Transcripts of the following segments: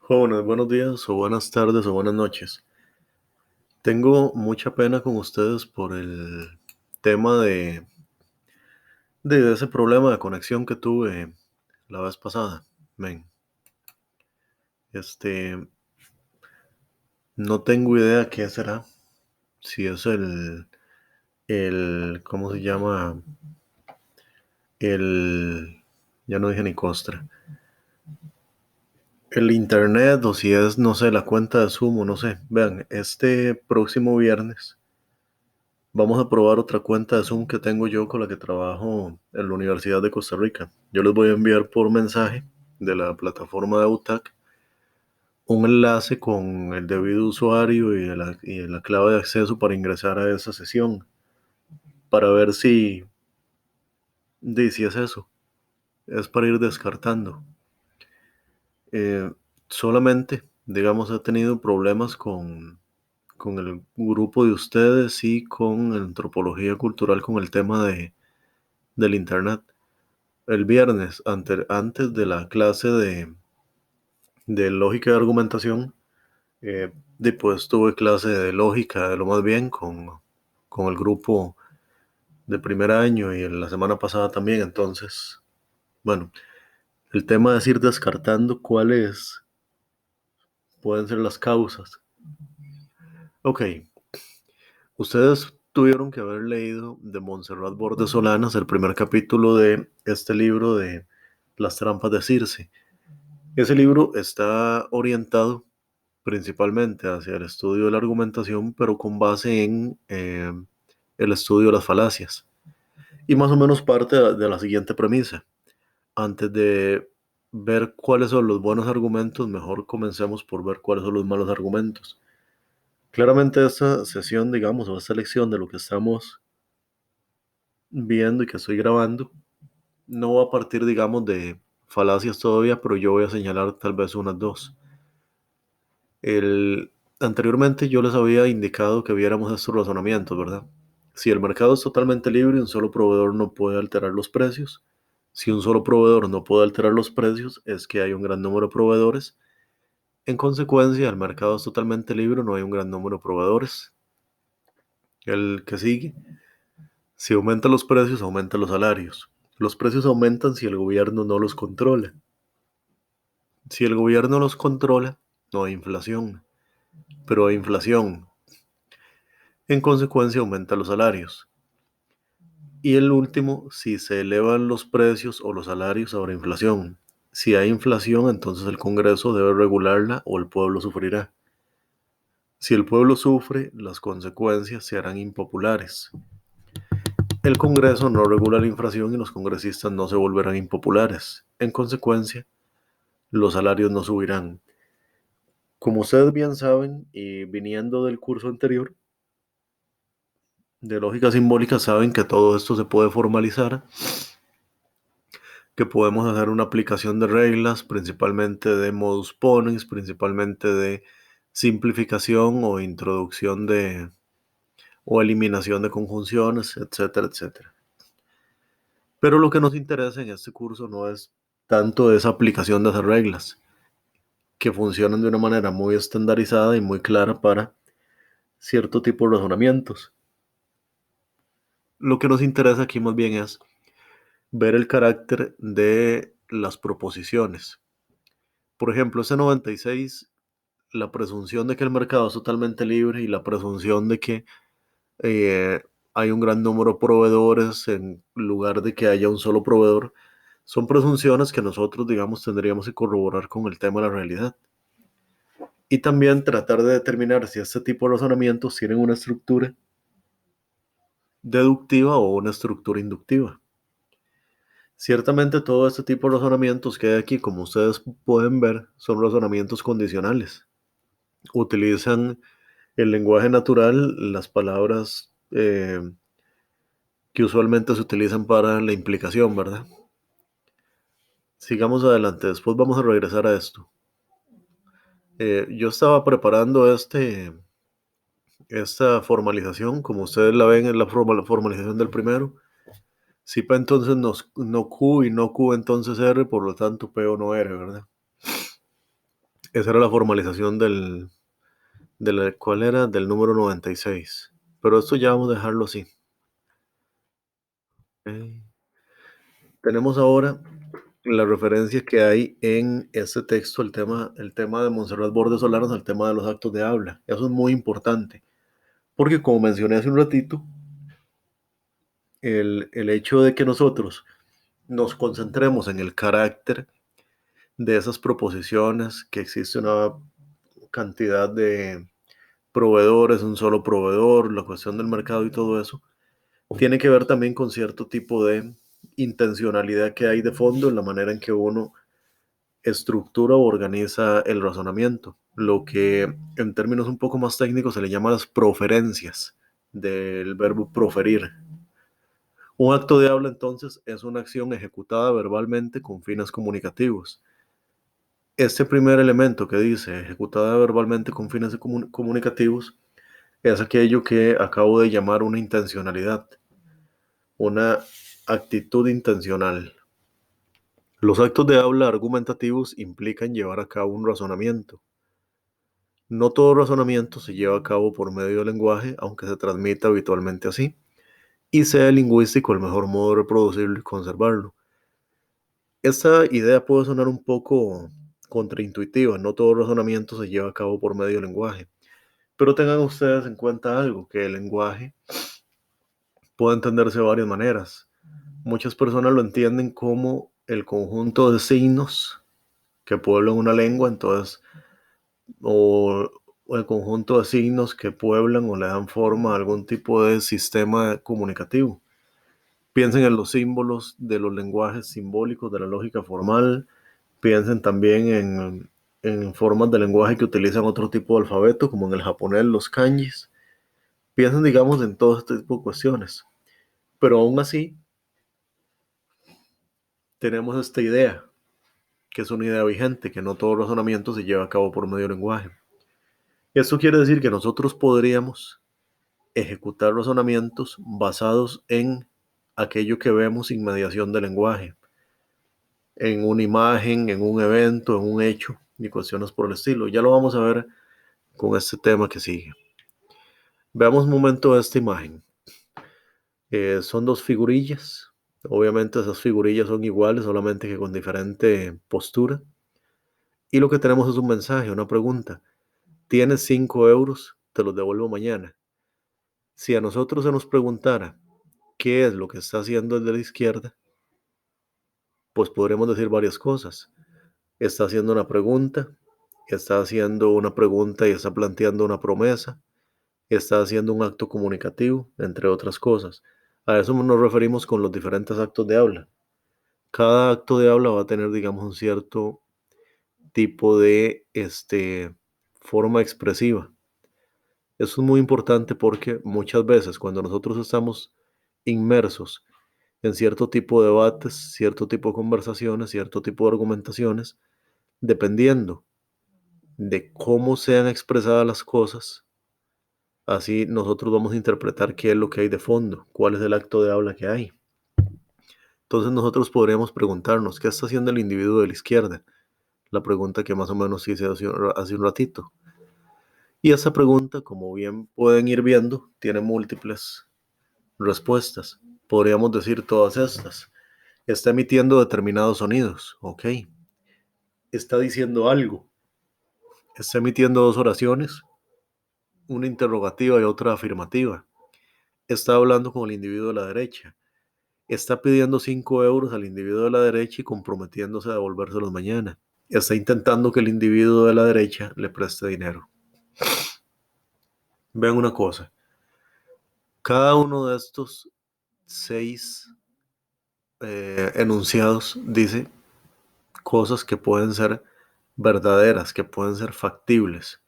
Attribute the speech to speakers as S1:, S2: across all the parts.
S1: Jóvenes, buenos días o buenas tardes o buenas noches. Tengo mucha pena con ustedes por el tema de ese problema de conexión que tuve la vez pasada. Men, este, no tengo idea qué será. Si es ¿cómo se llama? Ya no dije ni costra. El internet o si es, no sé, la cuenta de Zoom o no sé. Vean, este próximo viernes vamos a probar otra cuenta de Zoom que tengo yo con la que trabajo en la Universidad de Costa Rica. Yo les voy a enviar por mensaje de la plataforma de UTAC un enlace con el debido usuario y la clave de acceso para ingresar a esa sesión, para ver si es eso. Es para ir descartando. Eh, Solamente, digamos, he tenido problemas con el grupo de ustedes y con antropología cultural con el tema del internet. El viernes, antes de la clase de lógica y argumentación, después tuve clase de lógica de lo más bien con el grupo de primer año y en la semana pasada también. Entonces, bueno, el tema es ir descartando cuáles pueden ser las causas. Ok, ustedes tuvieron que haber leído de Montserrat Bordes Solanas el primer capítulo de este libro de Las trampas de Circe. Ese libro está orientado principalmente hacia el estudio de la argumentación, pero con base en el estudio de las falacias. Y más o menos parte de la siguiente premisa. Antes de ver cuáles son los buenos argumentos, mejor comencemos por ver cuáles son los malos argumentos. Claramente esta sesión, digamos, o esta lección de lo que estamos viendo y que estoy grabando, no va a partir, digamos, de falacias todavía, pero yo voy a señalar tal vez unas dos. El, Anteriormente yo les había indicado que viéramos estos razonamientos, ¿verdad? Si el mercado es totalmente libre, un solo proveedor no puede alterar los precios. Si un solo proveedor no puede alterar los precios, es que hay un gran número de proveedores. En consecuencia, el mercado es totalmente libre, no hay un gran número de proveedores. El que sigue, si aumentan los precios, aumentan los salarios. Los precios aumentan si el gobierno no los controla. Si el gobierno los controla, no hay inflación. Pero hay inflación. En consecuencia, aumentan los salarios. Y el último, si se elevan los precios o los salarios sobre inflación. Si hay inflación, entonces el Congreso debe regularla o el pueblo sufrirá. Si el pueblo sufre, las consecuencias se harán impopulares. El Congreso no regula la inflación y los congresistas no se volverán impopulares. En consecuencia, los salarios no subirán. Como ustedes bien saben, y viniendo del curso anterior de lógica simbólica, saben que todo esto se puede formalizar, que podemos hacer una aplicación de reglas, principalmente de modus ponens, principalmente de simplificación o introducción o eliminación de conjunciones, etcétera, etcétera. Pero lo que nos interesa en este curso no es tanto esa aplicación de esas reglas, que funcionan de una manera muy estandarizada y muy clara para cierto tipo de razonamientos. Lo que nos interesa aquí más bien es ver el carácter de las proposiciones. Por ejemplo, ese 96, la presunción de que el mercado es totalmente libre y la presunción de que eh, hay un gran número de proveedores en lugar de que haya un solo proveedor, son presunciones que nosotros, digamos, tendríamos que corroborar con el tema de la realidad. Y también tratar de determinar si este tipo de razonamientos tienen una estructura deductiva o una estructura inductiva. Ciertamente todo este tipo de razonamientos que hay aquí, como ustedes pueden ver, son razonamientos condicionales. Utilizan el lenguaje natural, las palabras que usualmente se utilizan para la implicación, ¿verdad? Sigamos adelante, después vamos a regresar a esto. Yo estaba preparando esta formalización, como ustedes la ven en la formalización del primero. Si P entonces no Q y no Q entonces R, por lo tanto P o no R, ¿verdad? Esa era la formalización ¿cuál era? Del número 96. Pero esto ya vamos a dejarlo así. Ok. Tenemos ahora la referencia que hay en este texto, el tema de Montserrat Bordes Solanas, al tema de los actos de habla. Eso es muy importante, porque como mencioné hace un ratito, el hecho de que nosotros nos concentremos en el carácter de esas proposiciones, que existe una cantidad de proveedores, un solo proveedor, la cuestión del mercado y todo eso, tiene que ver también con cierto tipo de intencionalidad que hay de fondo en la manera en que uno estructura o organiza el razonamiento, lo que en términos un poco más técnicos se le llama las proferencias del verbo proferir. Un acto de habla entonces es una acción ejecutada verbalmente con fines comunicativos. Este primer elemento que dice ejecutada verbalmente con fines comunicativos es aquello que acabo de llamar una intencionalidad, una actitud intencional. Los actos de habla argumentativos implican llevar a cabo un razonamiento. No todo razonamiento se lleva a cabo por medio del lenguaje, aunque se transmita habitualmente así, y sea lingüístico el mejor modo de reproducirlo y conservarlo. Esta idea puede sonar un poco contraintuitiva, no todo razonamiento se lleva a cabo por medio del lenguaje, pero tengan ustedes en cuenta algo, que el lenguaje puede entenderse de varias maneras. Muchas personas lo entienden como el conjunto de signos que pueblan una lengua, entonces, o, o el conjunto de signos que pueblan o le dan forma a algún tipo de sistema comunicativo. Piensen en los símbolos de los lenguajes simbólicos de la lógica formal, piensen también en formas de lenguaje que utilizan otro tipo de alfabeto, como en el japonés, los kanjis. Piensen, digamos, en todo este tipo de cuestiones. Pero aún así, tenemos esta idea, que es una idea vigente, que no todo razonamiento se lleva a cabo por medio del lenguaje. Esto quiere decir que nosotros podríamos ejecutar razonamientos basados en aquello que vemos sin mediación del lenguaje, en una imagen, en un evento, en un hecho y cuestiones por el estilo. Ya lo vamos a ver con este tema que sigue. Veamos un momento esta imagen. Son dos figurillas. Obviamente esas figurillas son iguales, solamente que con diferente postura. Y lo que tenemos es un mensaje, una pregunta. Tienes 5 euros, te los devuelvo mañana. Si a nosotros se nos preguntara qué es lo que está haciendo el de la izquierda, pues podríamos decir varias cosas. Está haciendo una pregunta y está planteando una promesa, está haciendo un acto comunicativo, entre otras cosas. A eso nos referimos con los diferentes actos de habla. Cada acto de habla va a tener, digamos, un cierto tipo de forma expresiva. Eso es muy importante porque muchas veces cuando nosotros estamos inmersos en cierto tipo de debates, cierto tipo de conversaciones, cierto tipo de argumentaciones, dependiendo de cómo sean expresadas las cosas, así nosotros vamos a interpretar qué es lo que hay de fondo, cuál es el acto de habla que hay. Entonces nosotros podríamos preguntarnos, ¿qué está haciendo el individuo de la izquierda? La pregunta que más o menos hice hace un ratito. Y esa pregunta, como bien pueden ir viendo, tiene múltiples respuestas. Podríamos decir todas estas. Está emitiendo determinados sonidos, ok. Está diciendo algo. Está emitiendo dos oraciones, una interrogativa y otra afirmativa. Está hablando con el individuo de la derecha. Está pidiendo 5 euros al individuo de la derecha y comprometiéndose a devolvérselos mañana. Está intentando que el individuo de la derecha le preste dinero. Vean una cosa. Cada uno de estos 6 enunciados dice cosas que pueden ser verdaderas, que pueden ser factibles.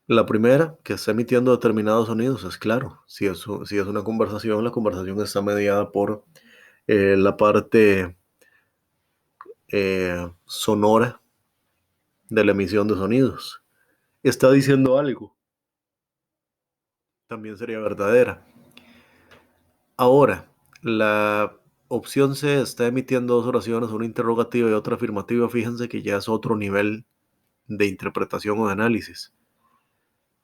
S1: La primera, que está emitiendo determinados sonidos, es claro. Si es una conversación, la conversación está mediada por la parte sonora de la emisión de sonidos. Está diciendo algo, también sería verdadera. Ahora, la Opción C está emitiendo dos oraciones, una interrogativa y otra afirmativa. Fíjense que ya es otro nivel de interpretación o de análisis.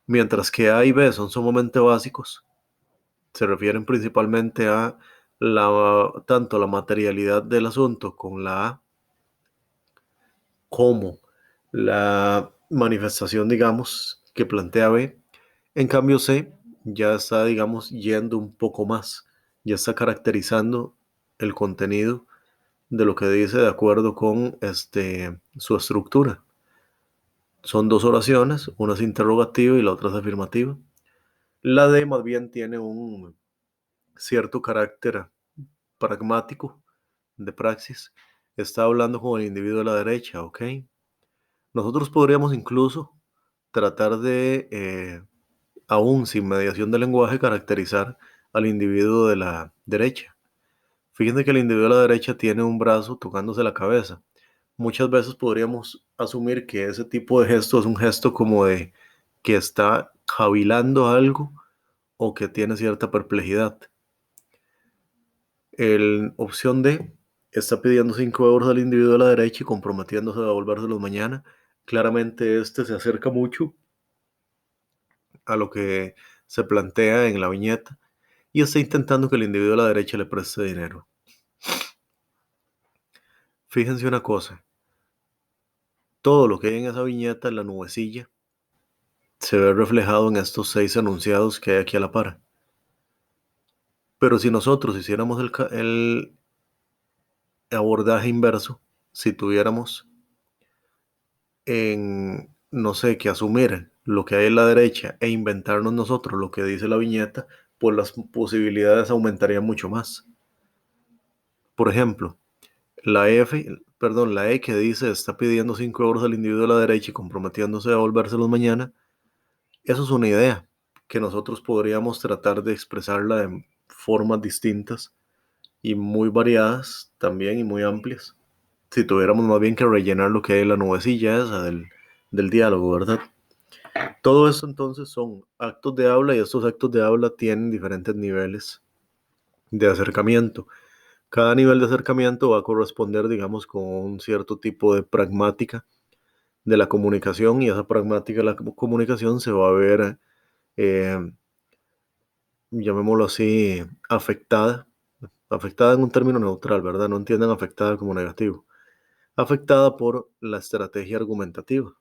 S1: Mientras que A y B son sumamente básicos, se refieren principalmente a tanto la materialidad del asunto con la A como la manifestación, digamos, que plantea B. En cambio, C ya está, digamos, yendo un poco más, ya está caracterizando el contenido de lo que dice de acuerdo con su estructura. Son dos oraciones, una es interrogativa y la otra es afirmativa. La D más bien tiene un cierto carácter pragmático de praxis. Está hablando con el individuo de la derecha, ¿ok? Nosotros podríamos incluso tratar de, aún sin mediación del lenguaje, caracterizar al individuo de la derecha. Fíjense que el individuo de la derecha tiene un brazo tocándose la cabeza. Muchas veces podríamos asumir que ese tipo de gesto es un gesto como de que está cavilando algo o que tiene cierta perplejidad. El opción D está pidiendo 5 euros al individuo de la derecha y comprometiéndose a devolvérselos mañana. Claramente este se acerca mucho a lo que se plantea en la viñeta y está intentando que el individuo de la derecha le preste dinero. Fíjense una cosa, todo lo que hay en esa viñeta, en la nubecilla, se ve reflejado en estos 6 enunciados que hay aquí a la par. Pero si nosotros hiciéramos el abordaje inverso, si tuviéramos en, no sé, que asumir lo que hay en la derecha e inventarnos nosotros lo que dice la viñeta, pues las posibilidades aumentarían mucho más. Por ejemplo, la E que dice está pidiendo 5 euros al individuo de la derecha y comprometiéndose a devolvérselos mañana, eso es una idea que nosotros podríamos tratar de expresarla de formas distintas y muy variadas también y muy amplias. Si tuviéramos más bien que rellenar lo que hay en la nubecilla esa del diálogo, ¿verdad? Todo esto entonces son actos de habla y estos actos de habla tienen diferentes niveles de acercamiento. Cada nivel de acercamiento va a corresponder, digamos, con un cierto tipo de pragmática de la comunicación y esa pragmática de la comunicación se va a ver, eh, llamémoslo así, afectada. Afectada en un término neutral, ¿verdad? No entiendan afectada como negativo. Afectada por la estrategia argumentativa.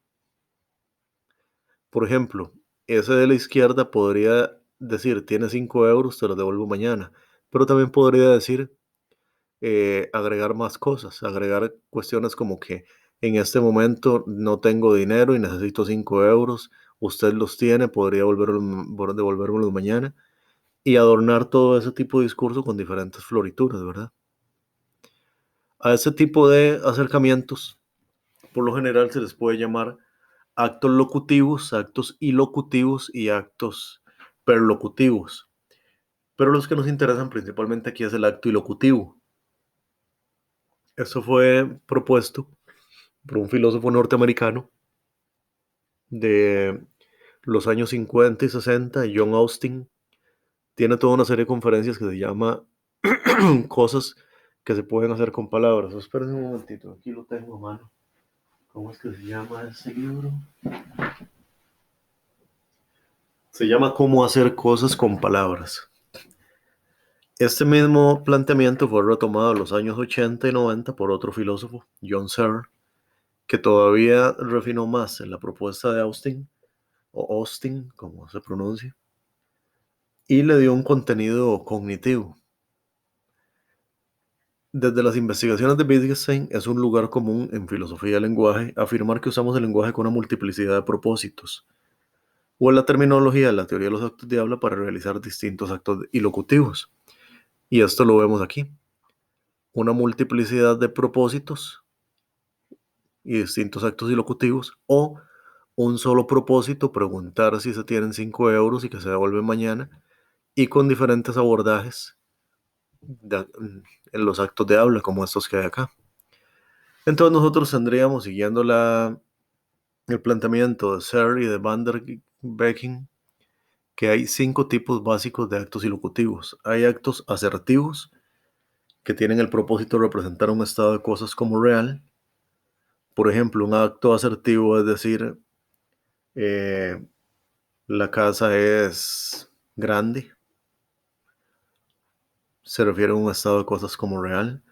S1: Por ejemplo, ese de la izquierda podría decir, tiene 5 euros, te los devuelvo mañana. Pero también podría decir, agregar más cosas, agregar cuestiones como que en este momento no tengo dinero y necesito 5 euros, usted los tiene, podría devolvérmelos mañana. Y adornar todo ese tipo de discurso con diferentes florituras, ¿verdad? A ese tipo de acercamientos, por lo general se les puede llamar actos locutivos, actos ilocutivos y actos perlocutivos. Pero los que nos interesan principalmente aquí es el acto ilocutivo. Eso fue propuesto por un filósofo norteamericano de los años 50 y 60, John Austin. Tiene toda una serie de conferencias que se llama cosas que se pueden hacer con palabras. Esperen un momentito, aquí lo tengo a mano. ¿Cómo es que se llama ese libro? Se llama Cómo hacer cosas con palabras. Este mismo planteamiento fue retomado en los años 80 y 90 por otro filósofo, John Searle, que todavía refinó más en la propuesta de Austin, o Austin, como se pronuncia, y le dio un contenido cognitivo. Desde las investigaciones de Wittgenstein es un lugar común en filosofía del lenguaje afirmar que usamos el lenguaje con una multiplicidad de propósitos, o en la terminología de la teoría de los actos de habla para realizar distintos actos ilocutivos. Y esto lo vemos aquí. Una multiplicidad de propósitos y distintos actos ilocutivos, o un solo propósito, preguntar si se tienen 5 euros y que se devuelven mañana, y con diferentes abordajes de, en los actos de habla, como estos que hay acá. Entonces nosotros tendríamos, siguiendo el planteamiento de Searle y de Van der Becking, que hay 5 tipos básicos de actos ilocutivos. Hay actos asertivos, que tienen el propósito de representar un estado de cosas como real. Por ejemplo, un acto asertivo es decir, eh, la casa es grande, se refiere a un estado de cosas como real.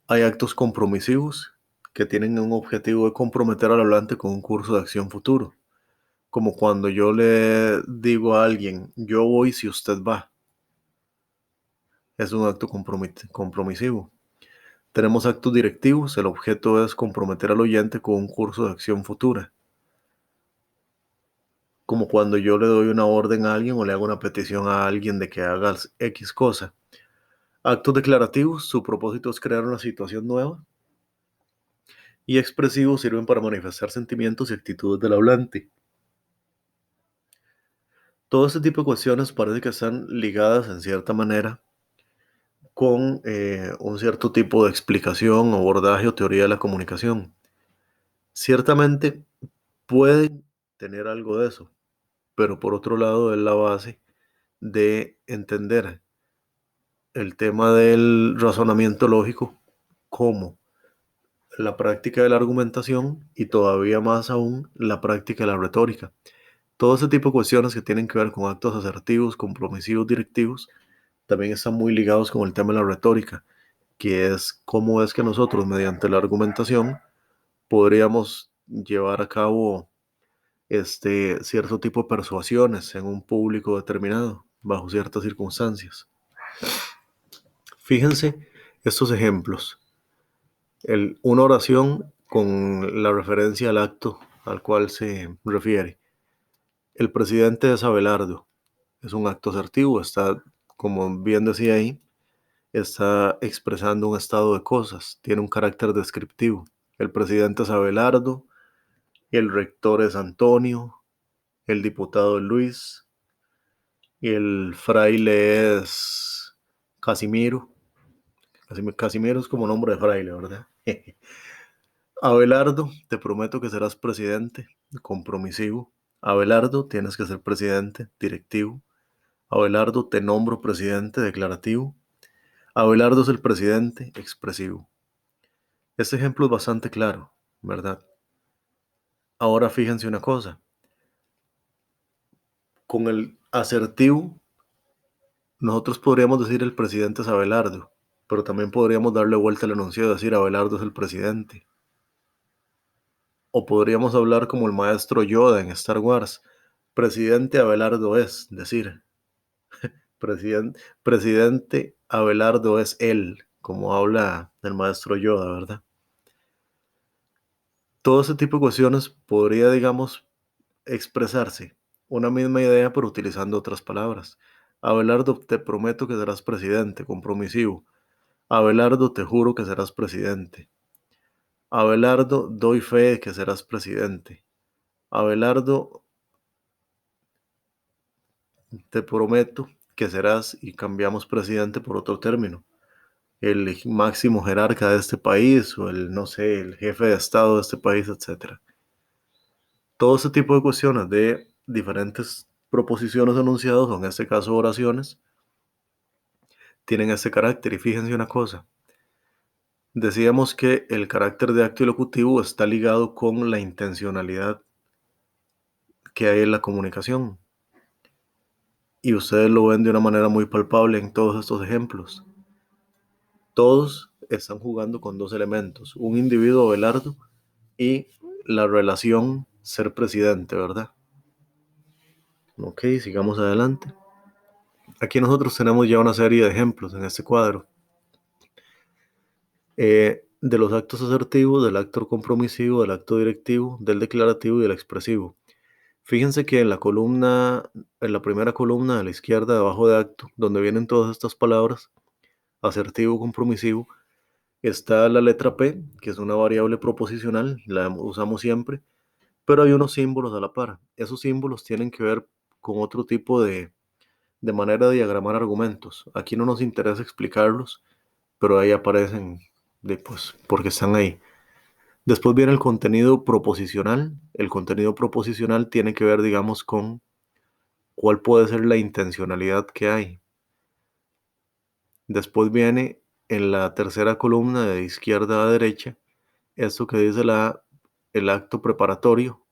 S1: Hay actos compromisivos que tienen un objetivo de comprometer al hablante con un curso de acción futuro, como cuando yo le digo a alguien, yo voy si usted va. Es un acto compromisivo. Tenemos actos directivos, el objeto es comprometer al oyente con un curso de acción futura, como cuando yo le doy una orden a alguien o le hago una petición a alguien de que haga X cosa. Actos declarativos, su propósito es crear una situación nueva, y expresivos sirven para manifestar sentimientos y actitudes del hablante. Todo este tipo de cuestiones parece que están ligadas en cierta manera con un cierto tipo de explicación, abordaje o teoría de la comunicación. Ciertamente pueden tener algo de eso, pero por otro lado es la base de entender el tema del razonamiento lógico como la práctica de la argumentación y todavía más aún la práctica de la retórica. Todo ese tipo de cuestiones que tienen que ver con actos asertivos, compromisivos, directivos, también están muy ligados con el tema de la retórica, que es cómo es que nosotros, mediante la argumentación, podríamos llevar a cabo cierto tipo de persuasiones en un público determinado, bajo ciertas circunstancias. Fíjense estos ejemplos. Una oración con la referencia al acto al cual se refiere. El presidente es Abelardo. Es un acto asertivo, está, como bien decía ahí, está expresando un estado de cosas, tiene un carácter descriptivo. El presidente es Abelardo, el rector es Antonio, el diputado es Luis y el fraile es Casimiro. Casimiro es como nombre de fraile, ¿verdad? Abelardo, te prometo que serás presidente, compromisivo. Abelardo, tienes que ser presidente, directivo. Abelardo, te nombro presidente, declarativo. Abelardo es el presidente, expresivo. Este ejemplo es bastante claro, ¿verdad? Ahora fíjense una cosa. Con el asertivo, nosotros podríamos decir el presidente es Abelardo, pero también podríamos darle vuelta al enunciado y decir Abelardo es el presidente. O podríamos hablar como el maestro Yoda en Star Wars. Presidente Abelardo es, decir, presidente Abelardo es él, como habla el maestro Yoda, ¿verdad? Todo ese tipo de cuestiones podría, digamos, expresarse una misma idea pero utilizando otras palabras. Abelardo, te prometo que serás presidente, compromisivo. Abelardo, te juro que serás presidente. Abelardo, doy fe de que serás presidente. Abelardo, te prometo que serás, y cambiamos presidente por otro término, el máximo jerarca de este país o el, no sé, el jefe de Estado de este país, etcétera. Todo ese tipo de cuestiones de diferentes proposiciones enunciadas, o en este caso oraciones, tienen ese carácter. Y fíjense una cosa, decíamos que el carácter de acto ilocutivo está ligado con la intencionalidad que hay en la comunicación. Y ustedes lo ven de una manera muy palpable en todos estos ejemplos. Todos están jugando con dos elementos, un individuo Abelardo y la relación ser presidente, ¿verdad? Ok, sigamos adelante. Aquí nosotros tenemos ya una serie de ejemplos en este cuadro. De los actos asertivos, del acto compromisivo, del acto directivo, del declarativo y del expresivo. Fíjense que en la columna, en la primera columna de la izquierda, debajo de acto, donde vienen todas estas palabras, asertivo, compromisivo, está la letra P, que es una variable proposicional, la usamos siempre, pero hay unos símbolos a la par. Esos símbolos tienen que ver con otro tipo de manera de diagramar argumentos. Aquí no nos interesa explicarlos, pero ahí aparecen pues, porque están ahí. Después viene el contenido proposicional. El contenido proposicional tiene que ver, digamos, con cuál puede ser la intencionalidad que hay. Después viene en la tercera columna de izquierda a derecha, esto que dice el acto preparatorio,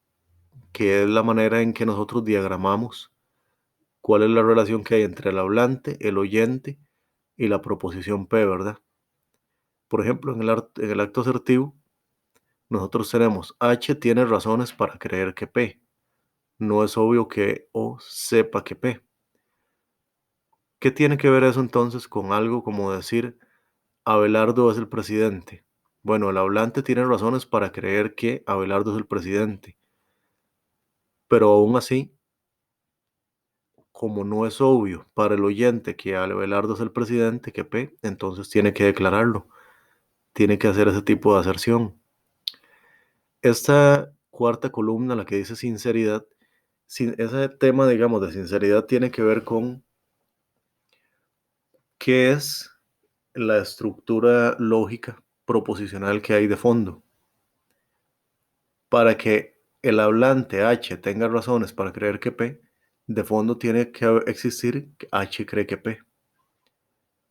S1: que es la manera en que nosotros diagramamos cuál es la relación que hay entre el hablante, el oyente y la proposición P, ¿verdad? Por ejemplo, en el acto asertivo, nosotros tenemos H tiene razones para creer que P. No es obvio que O sepa que P. ¿Qué tiene que ver eso entonces con algo como decir Abelardo es el presidente? Bueno, el hablante tiene razones para creer que Abelardo es el presidente, pero aún así, como no es obvio para el oyente que Abelardo es el presidente, que P, entonces tiene que declararlo, tiene que hacer ese tipo de aserción. Esta cuarta columna, la que dice sinceridad, ese tema, digamos, de sinceridad tiene que ver con qué es la estructura lógica proposicional que hay de fondo. Para que el hablante H tenga razones para creer que P, de fondo tiene que existir que H cree que P.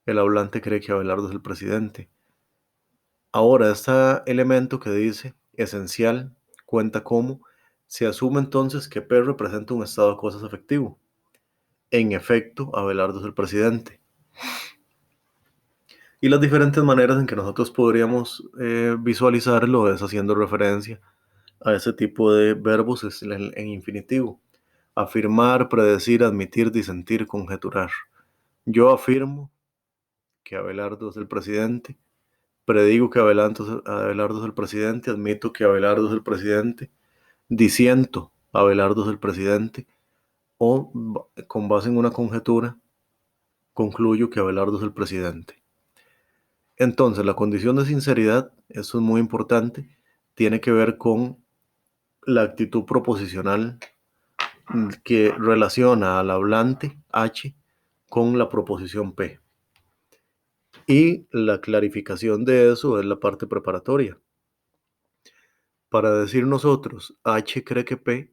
S1: El hablante cree que Abelardo es el presidente. Ahora, este elemento que dice esencial cuenta como se asume entonces que P representa un estado de cosas efectivo. En efecto, Abelardo es el presidente. Y las diferentes maneras en que nosotros podríamos visualizarlo es haciendo referencia a ese tipo de verbos en infinitivo. Afirmar, predecir, admitir, disentir, conjeturar. Yo afirmo que Abelardo es el presidente, predigo que Abelardo es el presidente, admito que Abelardo es el presidente, disiento, Abelardo es el presidente, o con base en una conjetura, concluyo que Abelardo es el presidente. Entonces, la condición de sinceridad, eso es muy importante, tiene que ver con la actitud proposicional que relaciona al hablante H con la proposición P. Y la clarificación de eso es la parte preparatoria. Para decir nosotros H cree que P,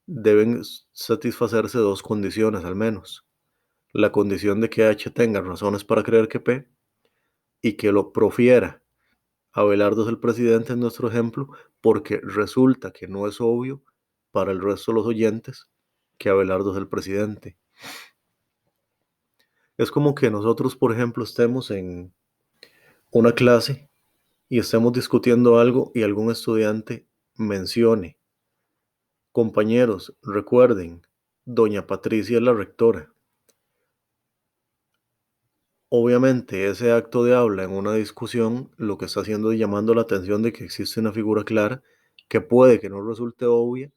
S1: deben satisfacerse dos condiciones al menos. La condición de que H tenga razones para creer que P y que lo profiera. Abelardo es el presidente en nuestro ejemplo porque resulta que no es obvio para el resto de los oyentes que Abelardo es el presidente. Es como que nosotros, por ejemplo, estemos en una clase y estemos discutiendo algo y algún estudiante mencione, compañeros, recuerden, doña Patricia es la rectora. Obviamente, ese acto de habla en una discusión lo que está haciendo es llamando la atención de que existe una figura clara que puede que no resulte obvia,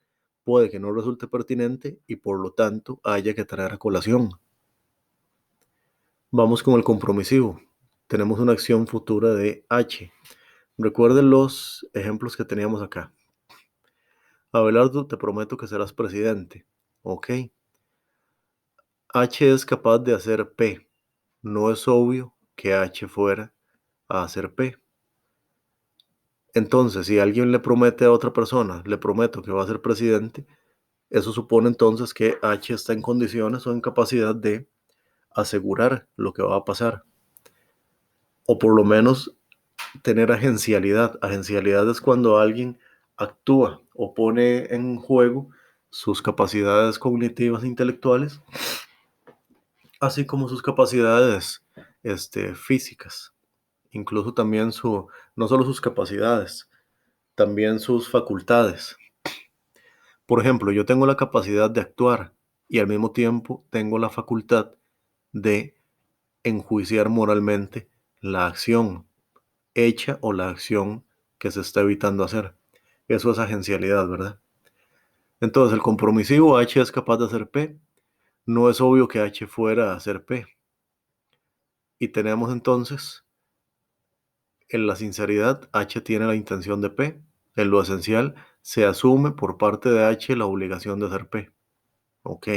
S1: puede que no resulte pertinente y por lo tanto haya que traer a colación. Vamos con el compromisivo. Tenemos una acción futura de H. Recuerden los ejemplos que teníamos acá. Abelardo, te prometo que serás presidente. Ok. H es capaz de hacer P. No es obvio que H fuera a hacer P. Entonces, si alguien le promete a otra persona, le prometo que va a ser presidente, eso supone entonces que H está en condiciones o en capacidad de asegurar lo que va a pasar. O por lo menos tener agencialidad. Agencialidad es cuando alguien actúa o pone en juego sus capacidades cognitivas e intelectuales, así como sus capacidades físicas, incluso también no solo sus capacidades, también sus facultades. Por ejemplo, yo tengo la capacidad de actuar y al mismo tiempo tengo la facultad de enjuiciar moralmente la acción hecha o la acción que se está evitando hacer. Eso es agencialidad, ¿verdad? Entonces, el compromisivo H es capaz de hacer P. No es obvio que H fuera a hacer P. Y tenemos entonces, en la sinceridad, H tiene la intención de P. En lo esencial, se asume por parte de H la obligación de hacer P. Ok.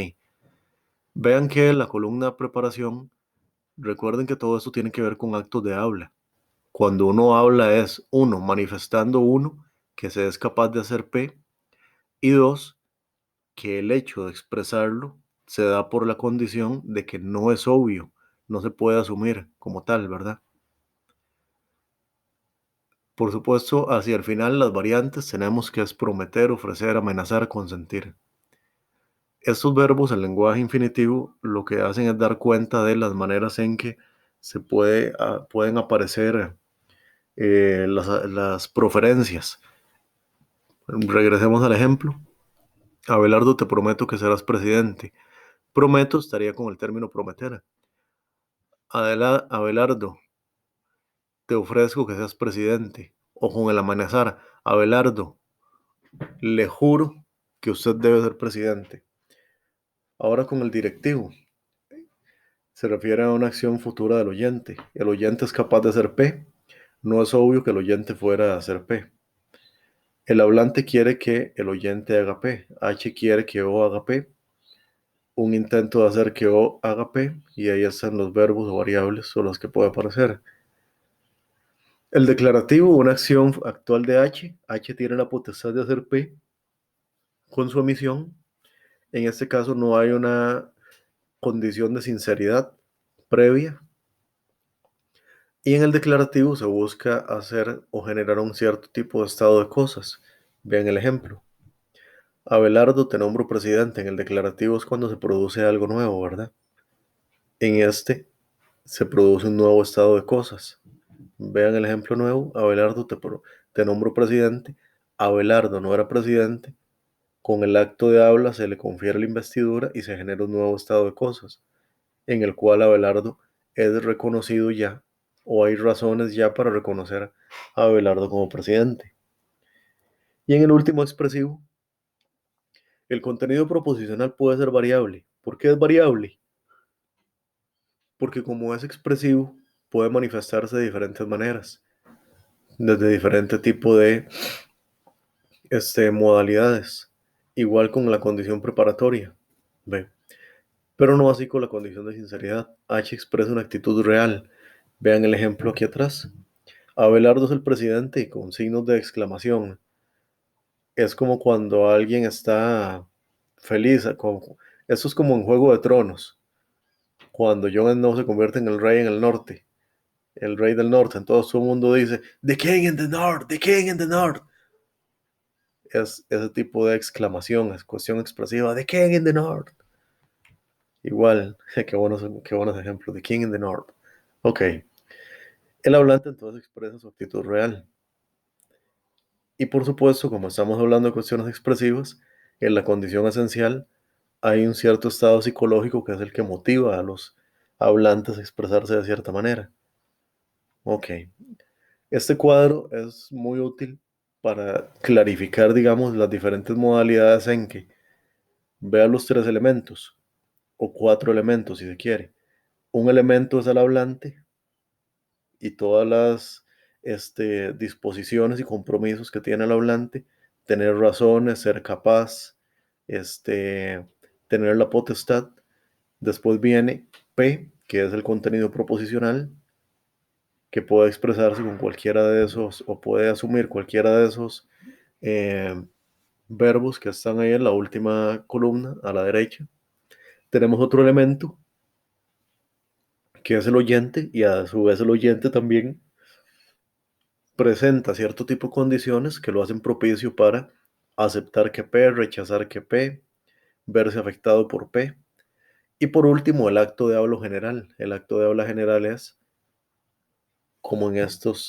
S1: Vean que en la columna preparación, recuerden que todo esto tiene que ver con actos de habla. Cuando uno habla es, uno, manifestando uno, que se es capaz de hacer P, y dos, que el hecho de expresarlo se da por la condición de que no es obvio, no se puede asumir como tal, ¿verdad? Por supuesto, hacia el final las variantes tenemos que es prometer, ofrecer, amenazar, consentir. Estos verbos en lenguaje infinitivo lo que hacen es dar cuenta de las maneras en que pueden aparecer las proferencias. Regresemos al ejemplo. Abelardo, te prometo que serás presidente. Prometo estaría con el término prometer. Abelardo, te ofrezco que seas presidente. O con el amenazar. Abelardo, le juro que usted debe ser presidente. Ahora con el directivo. Se refiere a una acción futura del oyente. El oyente es capaz de hacer P. No es obvio que el oyente fuera a hacer P. El hablante quiere que el oyente haga P. H quiere que O haga P. Un intento de hacer que O haga P. Y ahí están los verbos o variables o los que puede aparecer. El declarativo, una acción actual de H. H tiene la potestad de hacer P con su emisión. En este caso no hay una condición de sinceridad previa. Y en el declarativo se busca hacer o generar un cierto tipo de estado de cosas. Vean el ejemplo. Abelardo, te nombro presidente. En el declarativo es cuando se produce algo nuevo, ¿verdad? En este se produce un nuevo estado de cosas. Vean el ejemplo nuevo. Abelardo, te nombro presidente. Abelardo no era presidente. Con el acto de habla se le confiere la investidura y se genera un nuevo estado de cosas, en el cual Abelardo es reconocido ya, o hay razones ya para reconocer a Abelardo como presidente. Y en el último expresivo, el contenido proposicional puede ser variable. ¿Por qué es variable? Porque como es expresivo, puede manifestarse de diferentes maneras, desde diferente tipo de modalidades, igual con la condición preparatoria. ¿Ve? Pero no así con la condición de sinceridad. H expresa una actitud real. Vean el ejemplo aquí atrás. Abelardo es el presidente y con signos de exclamación. Es como cuando alguien está feliz. Eso es como en Juego de Tronos, cuando Jon Snow se convierte en el rey en el norte, el rey del norte. Entonces todo el mundo dice, The King in the North, The King in the North. Es ese tipo de exclamación, es cuestión expresiva, The King in the North. Igual, qué buenos ejemplos, The King in the North. Ok, el hablante entonces expresa su actitud real. Y por supuesto, como estamos hablando de cuestiones expresivas, en la condición esencial hay un cierto estado psicológico que es el que motiva a los hablantes a expresarse de cierta manera. Ok, este cuadro es muy útil para clarificar, digamos, las diferentes modalidades en que vea los tres elementos, o cuatro elementos si se quiere. Un elemento es el hablante y todas las disposiciones y compromisos que tiene el hablante, tener razones, ser capaz, tener la potestad. Después viene P, que es el contenido proposicional, que puede expresarse con cualquiera de esos o puede asumir cualquiera de esos eh, verbos que están ahí en la última columna a la derecha. Tenemos otro elemento que es el oyente y a su vez el oyente también presenta cierto tipo de condiciones que lo hacen propicio para aceptar que P, rechazar que P, verse afectado por P. Y por último, el acto de habla general. El acto de habla general es como en este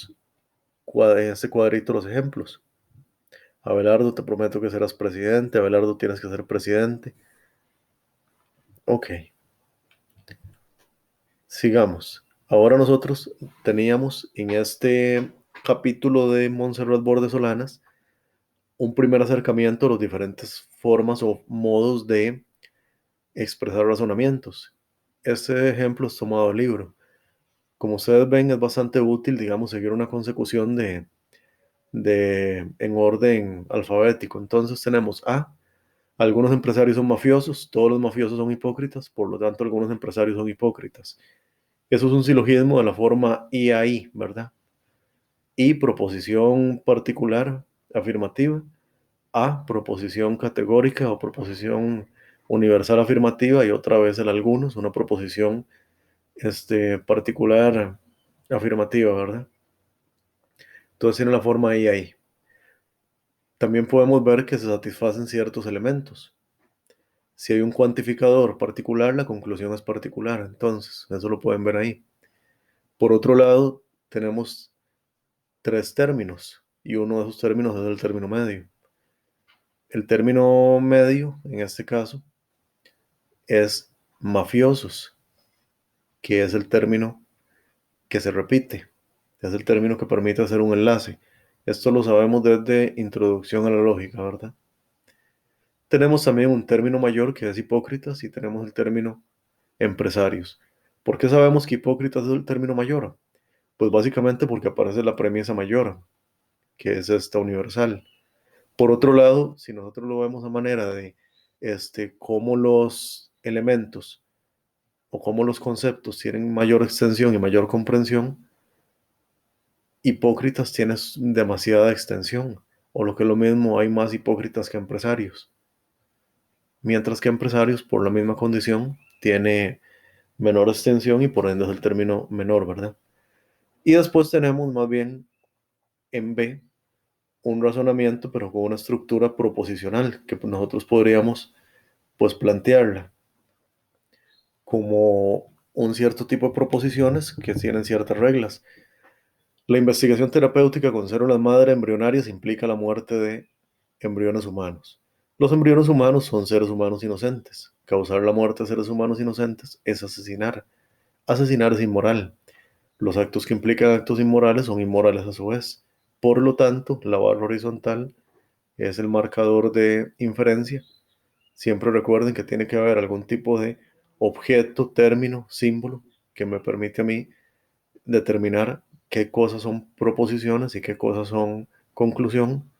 S1: cuadrito los ejemplos. Abelardo, te prometo que serás presidente. Abelardo, tienes que ser presidente. Ok, sigamos. Ahora nosotros teníamos en este capítulo de Montserrat Bordes Solanas un primer acercamiento a las diferentes formas o modos de expresar razonamientos. Este ejemplo es tomado del libro. Como ustedes ven, es bastante útil, digamos, seguir una consecución en orden alfabético. Entonces tenemos A, algunos empresarios son mafiosos, todos los mafiosos son hipócritas, por lo tanto algunos empresarios son hipócritas. Eso es un silogismo de la forma I a I, ¿verdad? Y proposición particular, afirmativa. A, proposición categórica o proposición universal afirmativa y otra vez el algunos, una proposición particular afirmativa, ¿verdad? Entonces tiene la forma I ahí. También podemos ver que se satisfacen ciertos elementos. Si hay un cuantificador particular, la conclusión es particular. Entonces, eso lo pueden ver ahí. Por otro lado, tenemos tres términos y uno de esos términos es el término medio. El término medio, en este caso, es mafiosos, que es el término que se repite, es el término que permite hacer un enlace. Esto lo sabemos desde Introducción a la Lógica, ¿verdad? Tenemos también un término mayor que es hipócritas y tenemos el término empresarios. ¿Por qué sabemos que hipócritas es el término mayor? Pues básicamente porque aparece la premisa mayor, que es esta universal. Por otro lado, si nosotros lo vemos a manera de cómo los elementos o cómo los conceptos tienen mayor extensión y mayor comprensión, hipócritas tiene demasiada extensión, o lo que es lo mismo, hay más hipócritas que empresarios, mientras que empresarios, por la misma condición, tiene menor extensión y por ende es el término menor, ¿verdad? Y después tenemos más bien en B un razonamiento, pero con una estructura proposicional, que nosotros podríamos pues plantearla como un cierto tipo de proposiciones que tienen ciertas reglas. La investigación terapéutica con células madre embrionarias implica la muerte de embriones humanos. Los embriones humanos son seres humanos inocentes. Causar la muerte de seres humanos inocentes es asesinar. Asesinar es inmoral. Los actos que implican actos inmorales son inmorales a su vez. Por lo tanto, la barra horizontal es el marcador de inferencia. Siempre recuerden que tiene que haber algún tipo de objeto, término, símbolo que me permite a mí determinar qué cosas son proposiciones y qué cosas son conclusión.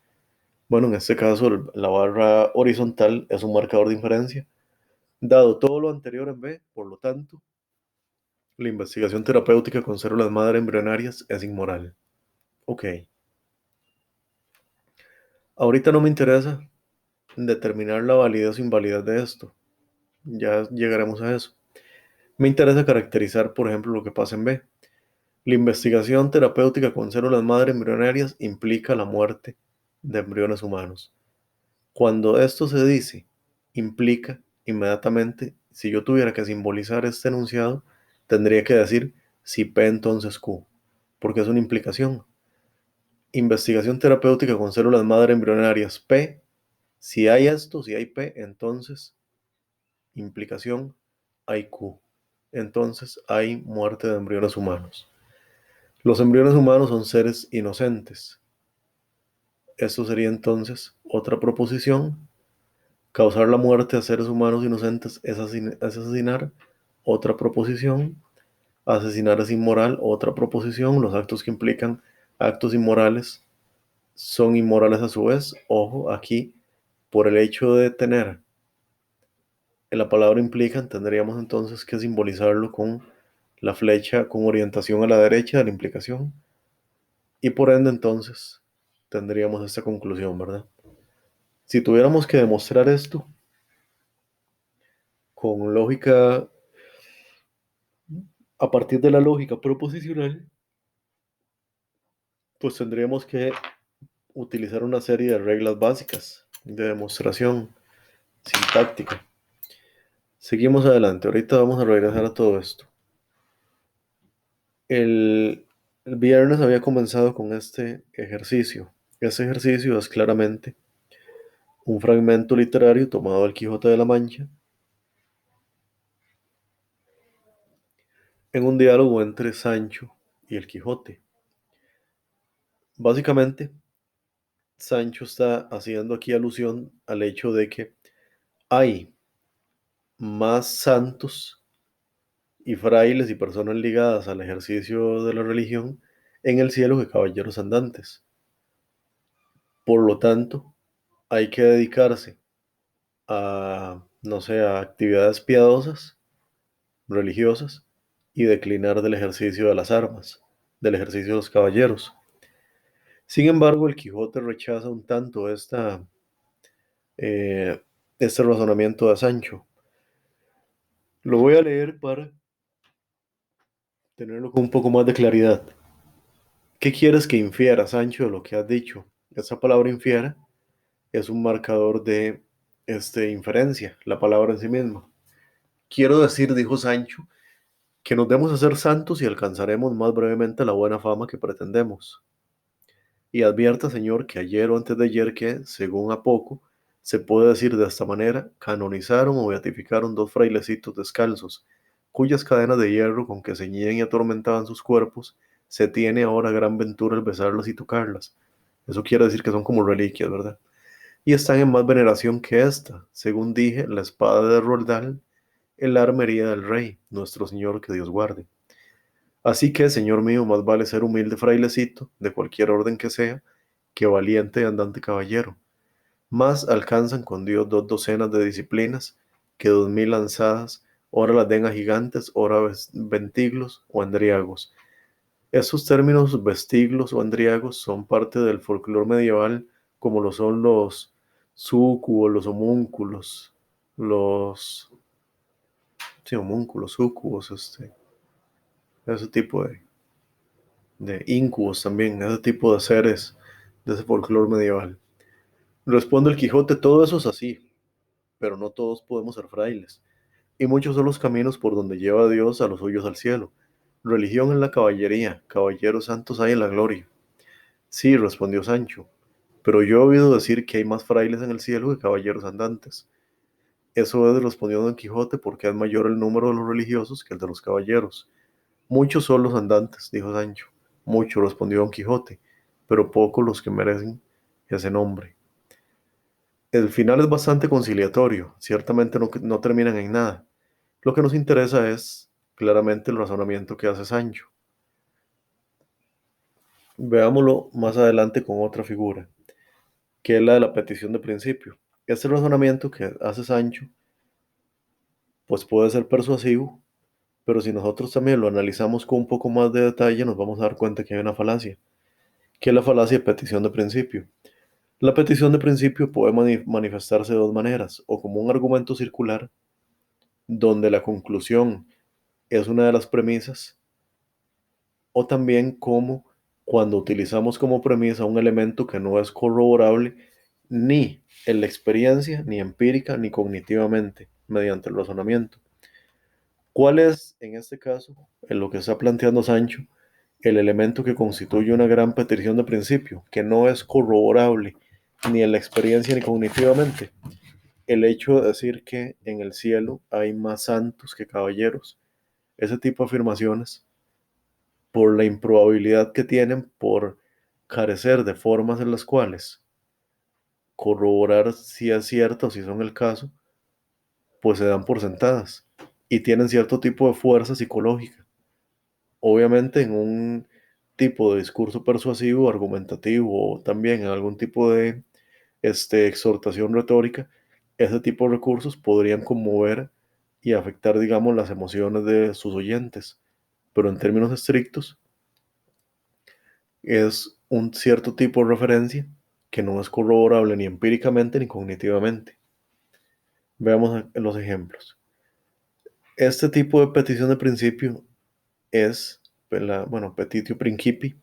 S1: Bueno, en este caso la barra horizontal es un marcador de inferencia. Dado todo lo anterior en B, por lo tanto, la investigación terapéutica con células madre embrionarias es inmoral. Ok, ahorita no me interesa determinar la validez o invalidez de esto. Ya llegaremos a eso. Me interesa caracterizar, por ejemplo, lo que pasa en B. La investigación terapéutica con células madre embrionarias implica la muerte de embriones humanos. Cuando esto se dice, implica inmediatamente, si yo tuviera que simbolizar este enunciado, tendría que decir si P entonces Q, porque es una implicación. Investigación terapéutica con células madre embrionarias P, si hay esto, si hay P, entonces implicación hay Q. Entonces hay muerte de embriones humanos. Los embriones humanos son seres inocentes. Esto sería entonces otra proposición. Causar la muerte a seres humanos inocentes es asesinar. Otra proposición. Asesinar es inmoral. Otra proposición. Los actos que implican actos inmorales son inmorales a su vez. Ojo, aquí, por el hecho de tener en la palabra implican, tendríamos entonces que simbolizarlo con la flecha con orientación a la derecha de la implicación. Y por ende entonces tendríamos esta conclusión, ¿verdad? Si tuviéramos que demostrar esto con lógica, a partir de la lógica proposicional, pues tendríamos que utilizar una serie de reglas básicas de demostración sintáctica. Seguimos adelante, ahorita vamos a regresar a todo esto. El viernes había comenzado con este ejercicio. Este ejercicio es claramente un fragmento literario tomado del Quijote de la Mancha en un diálogo entre Sancho y el Quijote. Básicamente, Sancho está haciendo aquí alusión al hecho de que hay más santos y frailes y personas ligadas al ejercicio de la religión en el cielo que caballeros andantes. Por lo tanto, hay que dedicarse a, no sé, a actividades piadosas, religiosas, y declinar del ejercicio de las armas, del ejercicio de los caballeros. Sin embargo, el Quijote rechaza un tanto eh, este razonamiento de Sancho. Lo voy a leer para tenerlo con un poco más de claridad. ¿Qué quieres que infiera, Sancho, de lo que has dicho? Esa palabra infiera es un marcador de inferencia, la palabra en sí misma. Quiero decir, dijo Sancho, que nos demos a ser santos y alcanzaremos más brevemente la buena fama que pretendemos. Y advierta, señor, que ayer o antes de ayer que, según a poco, se puede decir de esta manera, canonizaron o beatificaron dos frailecitos descalzos, cuyas cadenas de hierro con que ceñían y atormentaban sus cuerpos, se tiene ahora gran ventura el besarlas y tocarlas. Eso quiere decir que son como reliquias, ¿verdad? Y están en más veneración que esta, según dije, la espada de Roldán, en la armería del rey, nuestro señor, que Dios guarde. Así que, señor mío, más vale ser humilde frailecito, de cualquier orden que sea, que valiente y andante caballero. Más alcanzan con Dios dos docenas de disciplinas que 2000 lanzadas, ora las den a gigantes, ora ventiglos o andriagos. Estos términos vestiglos o andriagos son parte del folclore medieval, como lo son los súcubos, los homúnculos, los sí, homúnculos, súcubos, ese tipo de incubos también, ese tipo de seres de ese folclore medieval. Responde el Quijote, todo eso es así, pero no todos podemos ser frailes, y muchos son los caminos por donde lleva Dios a los suyos al cielo. Religión en la caballería, caballeros santos hay en la gloria. Sí, respondió Sancho, pero yo he oído decir que hay más frailes en el cielo que caballeros andantes. Eso es, respondió Don Quijote, porque es mayor el número de los religiosos que el de los caballeros. Muchos son los andantes, dijo Sancho. Muchos, respondió Don Quijote, pero pocos los que merecen ese nombre. El final es bastante conciliatorio, ciertamente no terminan en nada. Lo que nos interesa es claramente el razonamiento que hace Sancho. Veámoslo más adelante con otra figura, que es la de la petición de principio. Este razonamiento que hace Sancho, pues puede ser persuasivo, pero si nosotros también lo analizamos con un poco más de detalle, nos vamos a dar cuenta que hay una falacia, que es la falacia de petición de principio. La petición de principio puede manifestarse de dos maneras, o como un argumento circular, donde la conclusión es una de las premisas, o también como cuando utilizamos como premisa un elemento que no es corroborable ni en la experiencia, ni empírica, ni cognitivamente, mediante el razonamiento. ¿Cuál es, en este caso, en lo que está planteando Sancho, el elemento que constituye una gran petición de principio, que no es corroborable ni en la experiencia ni cognitivamente? El hecho de decir que en el cielo hay más santos que caballeros. Ese tipo de afirmaciones, por la improbabilidad que tienen, por carecer de formas en las cuales corroborar si es cierto o si son el caso, pues se dan por sentadas y tienen cierto tipo de fuerza psicológica. Obviamente en un tipo de discurso persuasivo, argumentativo o también en algún tipo de exhortación retórica, ese tipo de recursos podrían conmover y afectar, digamos, las emociones de sus oyentes. Pero en términos estrictos, es un cierto tipo de referencia que no es corroborable ni empíricamente ni cognitivamente. Veamos los ejemplos. Este tipo de petición de principio es, bueno, petitio principi.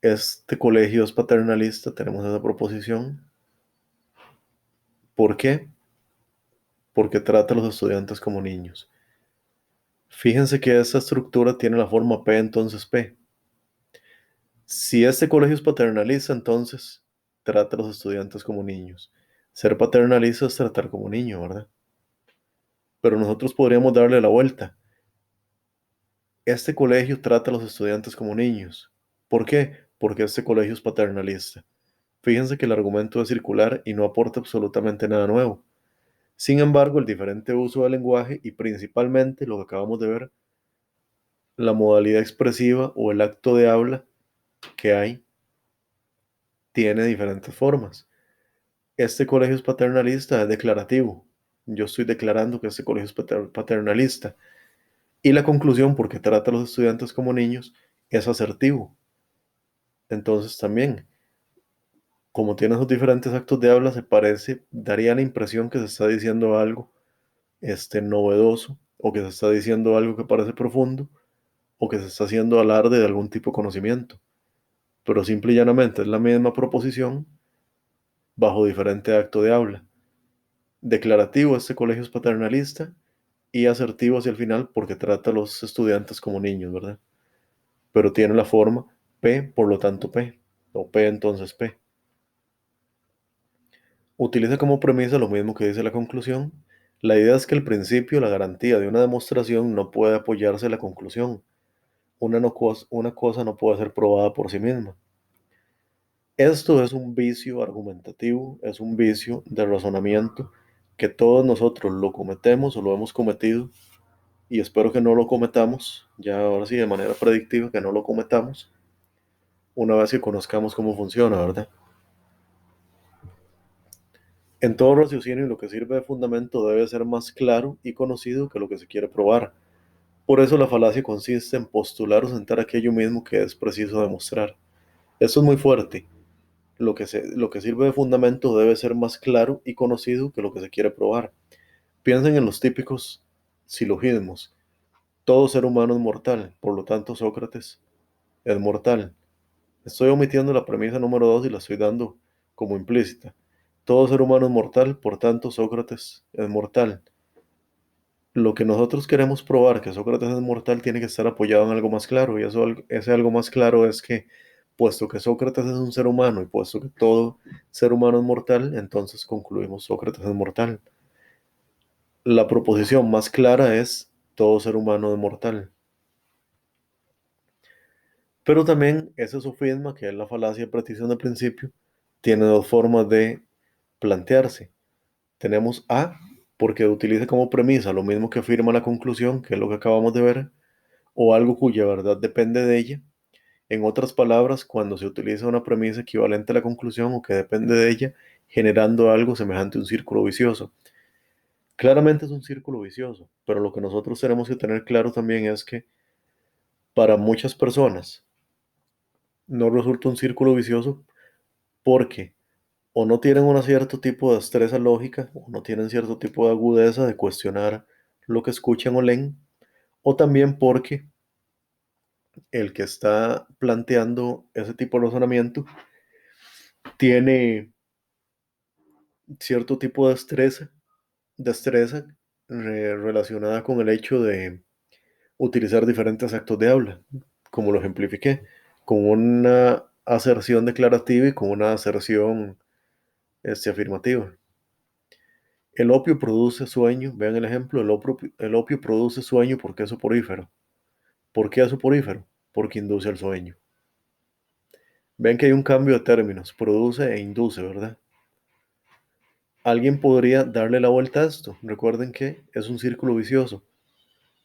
S1: Este colegio es paternalista, tenemos esa proposición. ¿Por qué? Porque trata a los estudiantes como niños. Fíjense que esta estructura tiene la forma P, entonces P. Si este colegio es paternalista, entonces trata a los estudiantes como niños. Ser paternalista es tratar como niño, ¿verdad? Pero nosotros podríamos darle la vuelta. Este colegio trata a los estudiantes como niños. ¿Por qué? Porque este colegio es paternalista. Fíjense que el argumento es circular y no aporta absolutamente nada nuevo. Sin embargo, el diferente uso del lenguaje y principalmente lo que acabamos de ver, la modalidad expresiva o el acto de habla que hay, tiene diferentes formas. Este colegio es paternalista, es declarativo. Yo estoy declarando que este colegio es paternalista. Y la conclusión, porque trata a los estudiantes como niños, es asertivo. Entonces también, como tiene esos diferentes actos de habla, se parece, daría la impresión que se está diciendo algo novedoso o que se está diciendo algo que parece profundo, o que se está haciendo alarde de algún tipo de conocimiento, pero simple y llanamente es la misma proposición bajo diferente acto de habla. Declarativo, este colegio es paternalista, y asertivo hacia el final porque trata a los estudiantes como niños, ¿verdad? Pero tiene la forma P, por lo tanto P, o P entonces P. Utiliza como premisa lo mismo que dice la conclusión. La idea es que el principio, la garantía de una demostración no puede apoyarse en la conclusión. Una cosa no puede ser probada por sí misma. Esto es un vicio argumentativo, es un vicio de razonamiento que todos nosotros lo cometemos o lo hemos cometido, y espero que no lo cometamos, ya ahora sí de manera predictiva, que no lo cometamos una vez que conozcamos cómo funciona, ¿verdad? En todo raciocinio, lo que sirve de fundamento debe ser más claro y conocido que lo que se quiere probar. Por eso la falacia consiste en postular o sentar aquello mismo que es preciso demostrar. Esto es muy fuerte. Lo que sirve de fundamento debe ser más claro y conocido que lo que se quiere probar. Piensen en los típicos silogismos. Todo ser humano es mortal, por lo tanto Sócrates es mortal. Estoy omitiendo la premisa número 2 y la estoy dando como implícita. Todo ser humano es mortal, por tanto Sócrates es mortal. Lo que nosotros queremos probar, que Sócrates es mortal, tiene que estar apoyado en algo más claro, y ese algo más claro es que, puesto que Sócrates es un ser humano y puesto que todo ser humano es mortal, entonces concluimos Sócrates es mortal. La proposición más clara es todo ser humano es mortal. Pero también ese sofisma, que es la falacia de precisión de principio, tiene dos formas de plantearse. Tenemos A, porque utiliza como premisa lo mismo que afirma la conclusión, que es lo que acabamos de ver, o algo cuya verdad depende de ella. En otras palabras, cuando se utiliza una premisa equivalente a la conclusión o que depende de ella, generando algo semejante a un círculo vicioso. Claramente es un círculo vicioso, pero lo que nosotros tenemos que tener claro también es que para muchas personas no resulta un círculo vicioso porque o no tienen un cierto tipo de destreza lógica, o no tienen cierto tipo de agudeza de cuestionar lo que escuchan o leen, o también porque el que está planteando ese tipo de razonamiento tiene cierto tipo de destreza relacionada con el hecho de utilizar diferentes actos de habla, como lo ejemplifiqué, con una aserción declarativa y con una aserción afirmativa. El opio produce sueño, vean el ejemplo, el opio produce sueño porque es soporífero. ¿Por qué es soporífero? Porque induce al sueño. Ven que hay un cambio de términos, produce e induce, ¿verdad? Alguien podría darle la vuelta a esto. Recuerden que es un círculo vicioso.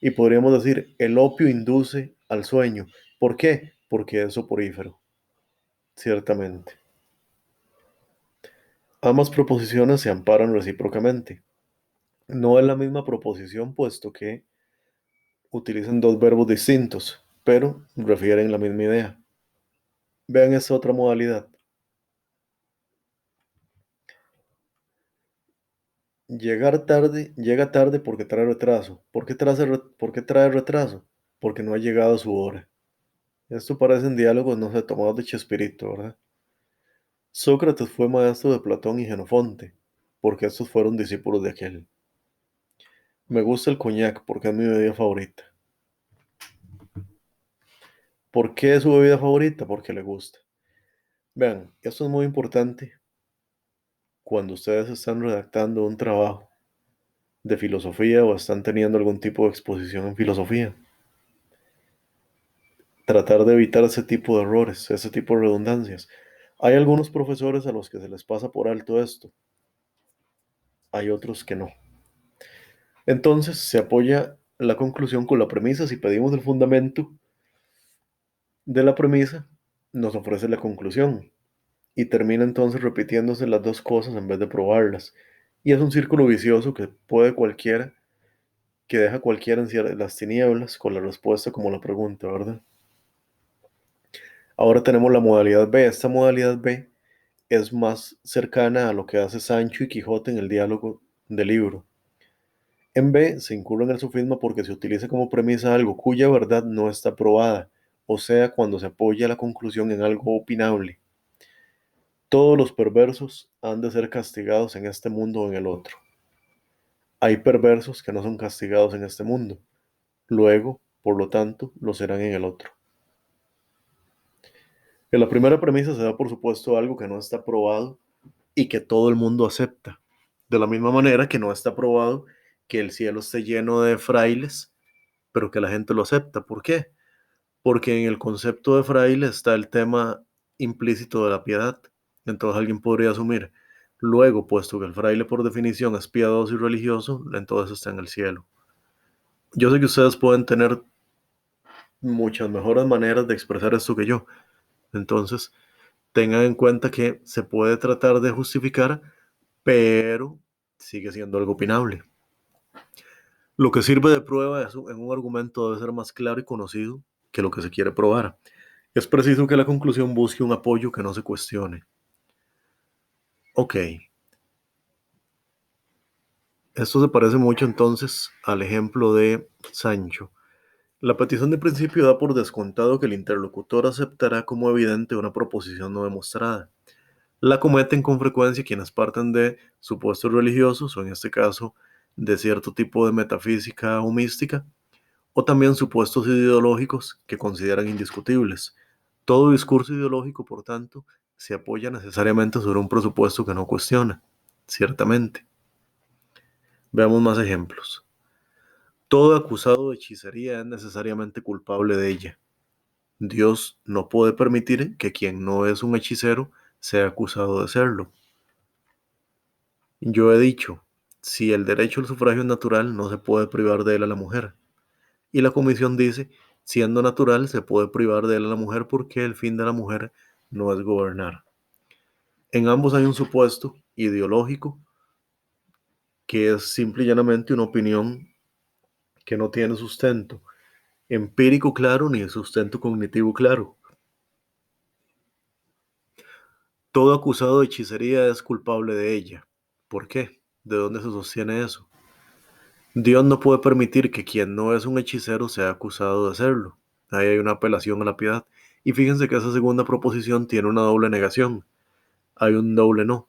S1: Y podríamos decir, el opio induce al sueño. ¿Por qué? Porque es soporífero, ciertamente. Ambas proposiciones se amparan recíprocamente. No es la misma proposición, puesto que utilizan dos verbos distintos, pero refieren la misma idea. Vean esta otra modalidad. Llega tarde porque trae retraso. ¿Por qué trae retraso? Porque no ha llegado a su hora. Esto parecen diálogos, no sé, tomados de Chespirito, ¿verdad? Sócrates fue maestro de Platón y Jenofonte, porque estos fueron discípulos de aquel. Me gusta el coñac porque es mi bebida favorita. ¿Por qué es su bebida favorita? Porque le gusta. Vean, esto es muy importante cuando ustedes están redactando un trabajo de filosofía o están teniendo algún tipo de exposición en filosofía. Tratar de evitar ese tipo de errores, ese tipo de redundancias. Hay algunos profesores a los que se les pasa por alto esto, hay otros que no. Entonces se apoya la conclusión con la premisa. Si pedimos el fundamento de la premisa, nos ofrece la conclusión y termina entonces repitiéndose las dos cosas en vez de probarlas. Y es un círculo vicioso que deja a cualquiera en las tinieblas con la respuesta como la pregunta, ¿verdad? Ahora tenemos la modalidad B. Esta modalidad B es más cercana a lo que hace Sancho y Quijote en el diálogo del libro. En B, se incurre en el sofisma porque se utiliza como premisa algo cuya verdad no está probada, o sea, cuando se apoya la conclusión en algo opinable. Todos los perversos han de ser castigados en este mundo o en el otro. Hay perversos que no son castigados en este mundo, luego, por lo tanto, lo serán en el otro. En la primera premisa se da por supuesto algo que no está probado y que todo el mundo acepta. De la misma manera que no está probado que el cielo esté lleno de frailes, pero que la gente lo acepta. ¿Por qué? Porque en el concepto de fraile está el tema implícito de la piedad. Entonces alguien podría asumir, luego, puesto que el fraile por definición es piadoso y religioso, entonces está en el cielo. Yo sé que ustedes pueden tener muchas mejores maneras de expresar esto que yo. Entonces, tengan en cuenta que se puede tratar de justificar, pero sigue siendo algo opinable. Lo que sirve de prueba en un argumento debe ser más claro y conocido que lo que se quiere probar. Es preciso que la conclusión busque un apoyo que no se cuestione. Ok, esto se parece mucho entonces al ejemplo de Sancho. La petición de principio da por descontado que el interlocutor aceptará como evidente una proposición no demostrada. La cometen con frecuencia quienes parten de supuestos religiosos, o en este caso de cierto tipo de metafísica o mística, o también supuestos ideológicos que consideran indiscutibles. Todo discurso ideológico, por tanto, se apoya necesariamente sobre un presupuesto que no cuestiona, ciertamente. Veamos más ejemplos. Todo acusado de hechicería es necesariamente culpable de ella. Dios no puede permitir que quien no es un hechicero sea acusado de serlo. Yo he dicho, si el derecho al sufragio es natural, no se puede privar de él a la mujer. Y la comisión dice, siendo natural, se puede privar de él a la mujer porque el fin de la mujer no es gobernar. En ambos hay un supuesto ideológico que es simple y llanamente una opinión que no tiene sustento empírico claro ni sustento cognitivo claro. Todo acusado de hechicería es culpable de ella. ¿Por qué? ¿De dónde se sostiene eso? Dios no puede permitir que quien no es un hechicero sea acusado de serlo. Ahí hay una apelación a la piedad. Y fíjense que esa segunda proposición tiene una doble negación. Hay un doble no.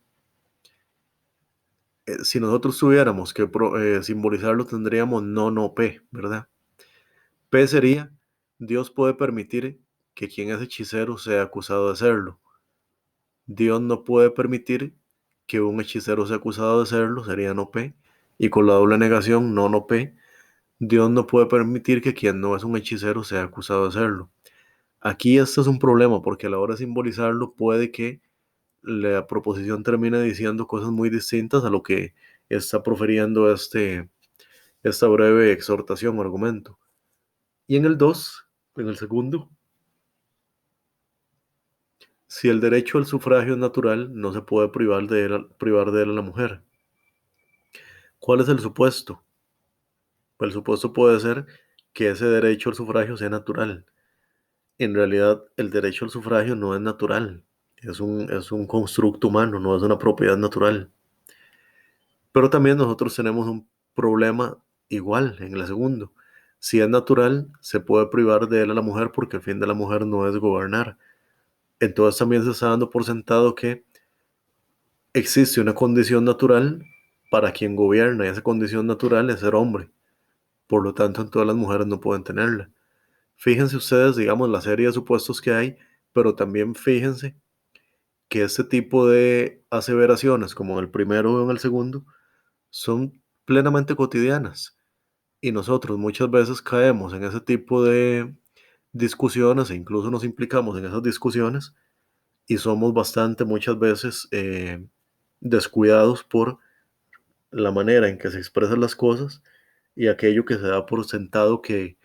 S1: Si nosotros tuviéramos que simbolizarlo, tendríamos no, no, P, ¿verdad? P sería, Dios puede permitir que quien es hechicero sea acusado de serlo. Dios no puede permitir que un hechicero sea acusado de serlo, sería no P. Y con la doble negación, no, no P, Dios no puede permitir que quien no es un hechicero sea acusado de serlo. Aquí este es un problema porque a la hora de simbolizarlo puede que la proposición termine diciendo cosas muy distintas a lo que está proferiendo esta breve exhortación o argumento. Y en el 2, en el segundo, si el derecho al sufragio es natural, no se puede privar de él a la mujer. ¿Cuál es el supuesto? El supuesto puede ser que ese derecho al sufragio sea natural. En realidad, el derecho al sufragio no es natural. Es un constructo humano, no es una propiedad natural. Pero también nosotros tenemos un problema igual en el segundo. Si es natural, se puede privar de él a la mujer porque el fin de la mujer no es gobernar. Entonces también se está dando por sentado que existe una condición natural para quien gobierna y esa condición natural es ser hombre. Por lo tanto, en todas las mujeres no pueden tenerla. Fíjense ustedes, digamos, la serie de supuestos que hay, pero también fíjense que este tipo de aseveraciones, como en el primero o en el segundo, son plenamente cotidianas. Y nosotros muchas veces caemos en ese tipo de discusiones e incluso nos implicamos en esas discusiones y somos bastante muchas veces descuidados por la manera en que se expresan las cosas y aquello que se da por sentado que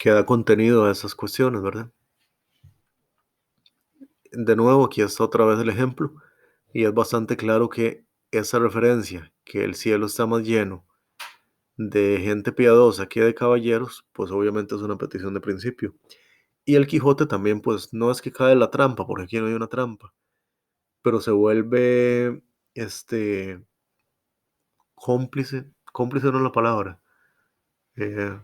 S1: da contenido a esas cuestiones, ¿verdad? De nuevo, aquí está otra vez el ejemplo y es bastante claro que esa referencia, que el cielo está más lleno de gente piadosa que de caballeros, pues obviamente es una petición de principio. Y el Quijote también, pues no es que cae en la trampa, porque aquí no hay una trampa, pero se vuelve cómplice no es la palabra. Eh,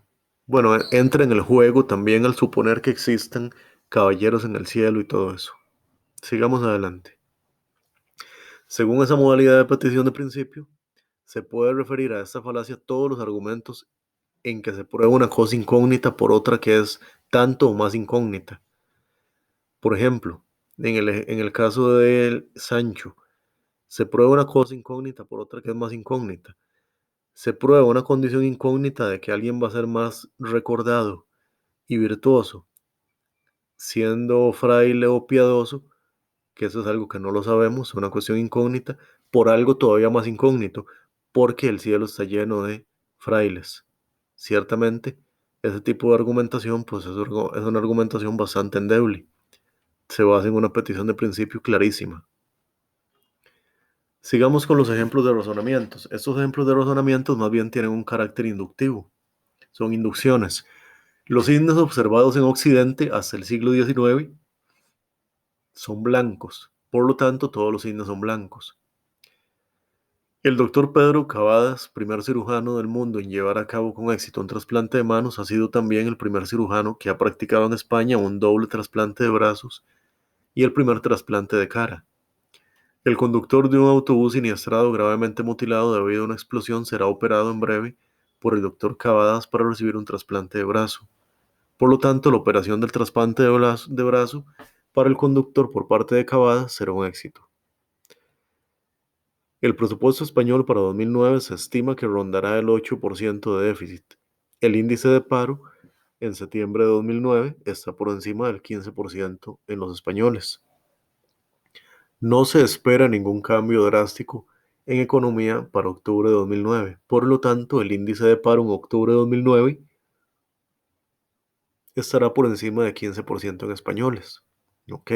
S1: bueno, entra en el juego también al suponer que existan caballeros en el cielo y todo eso. Sigamos adelante. Según esa modalidad de petición de principio, se puede referir a esta falacia todos los argumentos en que se prueba una cosa incógnita por otra que es tanto o más incógnita. Por ejemplo, en el caso de Sancho, se prueba una cosa incógnita por otra que es más incógnita. Se prueba una condición incógnita de que alguien va a ser más recordado y virtuoso siendo fraile o piadoso, que eso es algo que no lo sabemos, una cuestión incógnita, por algo todavía más incógnito, porque el cielo está lleno de frailes. Ciertamente, ese tipo de argumentación, pues es una argumentación bastante endeble. Se basa en una petición de principio clarísima. Sigamos con los ejemplos de razonamientos. Estos ejemplos de razonamientos más bien tienen un carácter inductivo. Son inducciones. Los cisnes observados en Occidente hasta el siglo XIX son blancos. Por lo tanto, todos los cisnes son blancos. El doctor Pedro Cavadas, primer cirujano del mundo en llevar a cabo con éxito un trasplante de manos, ha sido también el primer cirujano que ha practicado en España un doble trasplante de brazos y el primer trasplante de cara. El conductor de un autobús siniestrado gravemente mutilado debido a una explosión será operado en breve por el doctor Cavadas para recibir un trasplante de brazo. Por lo tanto, la operación del trasplante de brazo para el conductor por parte de Cavadas será un éxito. El presupuesto español para 2009 se estima que rondará el 8% de déficit. El índice de paro en septiembre de 2009 está por encima del 15% en los españoles. No se espera ningún cambio drástico en economía para octubre de 2009. Por lo tanto, el índice de paro en octubre de 2009 estará por encima de 15% en españoles. Ok.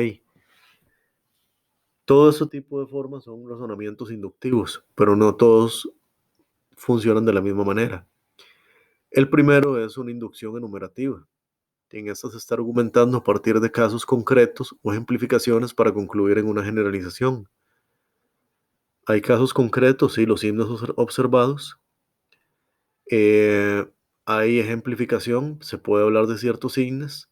S1: Todo este tipo de formas son razonamientos inductivos, pero no todos funcionan de la misma manera. El primero es una inducción enumerativa. En esta se está argumentando a partir de casos concretos o ejemplificaciones para concluir en una generalización. Hay casos concretos, sí, los signos observados. Eh, Hay ejemplificación, se puede hablar de ciertos signos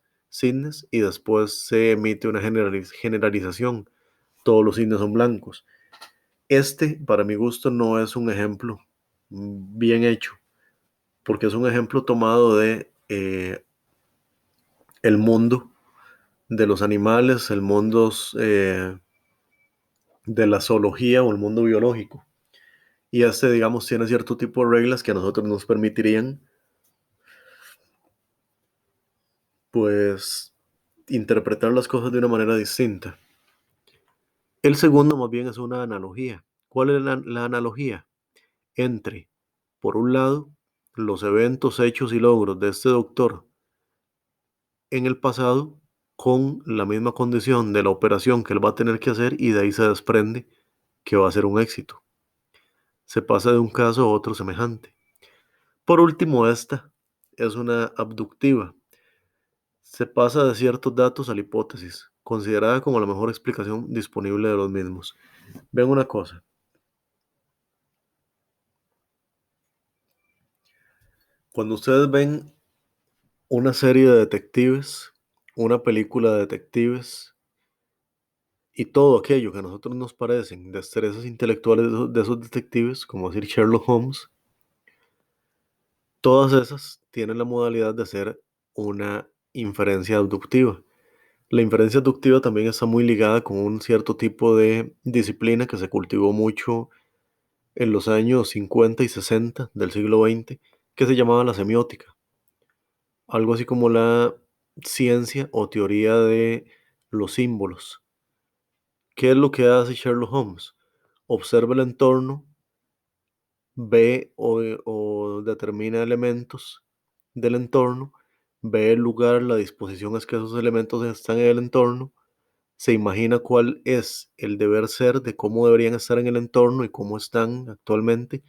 S1: y después se emite una generalización. Todos los signos son blancos. Este, para mi gusto, no es un ejemplo bien hecho, porque es un ejemplo tomado de el mundo de los animales, el mundo de la zoología o el mundo biológico. Y este, digamos, tiene cierto tipo de reglas que a nosotros nos permitirían, pues, interpretar las cosas de una manera distinta. El segundo, más bien, es una analogía. ¿Cuál es la analogía? Entre, por un lado, los eventos, hechos y logros de este doctor en el pasado con la misma condición de la operación que él va a tener que hacer y de ahí se desprende que va a ser un éxito. Se pasa de un caso a otro semejante. Por último, esta es una abductiva. Se pasa de ciertos datos a la hipótesis, considerada como la mejor explicación disponible de los mismos. Ven una cosa, cuando ustedes ven una serie de detectives, una película de detectives y todo aquello que a nosotros nos parecen destrezas intelectuales de esos detectives, como decir Sherlock Holmes, todas esas tienen la modalidad de hacer una inferencia abductiva. La inferencia abductiva también está muy ligada con un cierto tipo de disciplina que se cultivó mucho en los años 50 y 60 del siglo XX, que se llamaba la semiótica. Algo así como la ciencia o teoría de los símbolos. ¿Qué es lo que hace Sherlock Holmes? Observa el entorno, ve o determina elementos del entorno, ve el lugar, la disposición es que esos elementos están en el entorno, se imagina cuál es el deber ser de cómo deberían estar en el entorno y cómo están actualmente,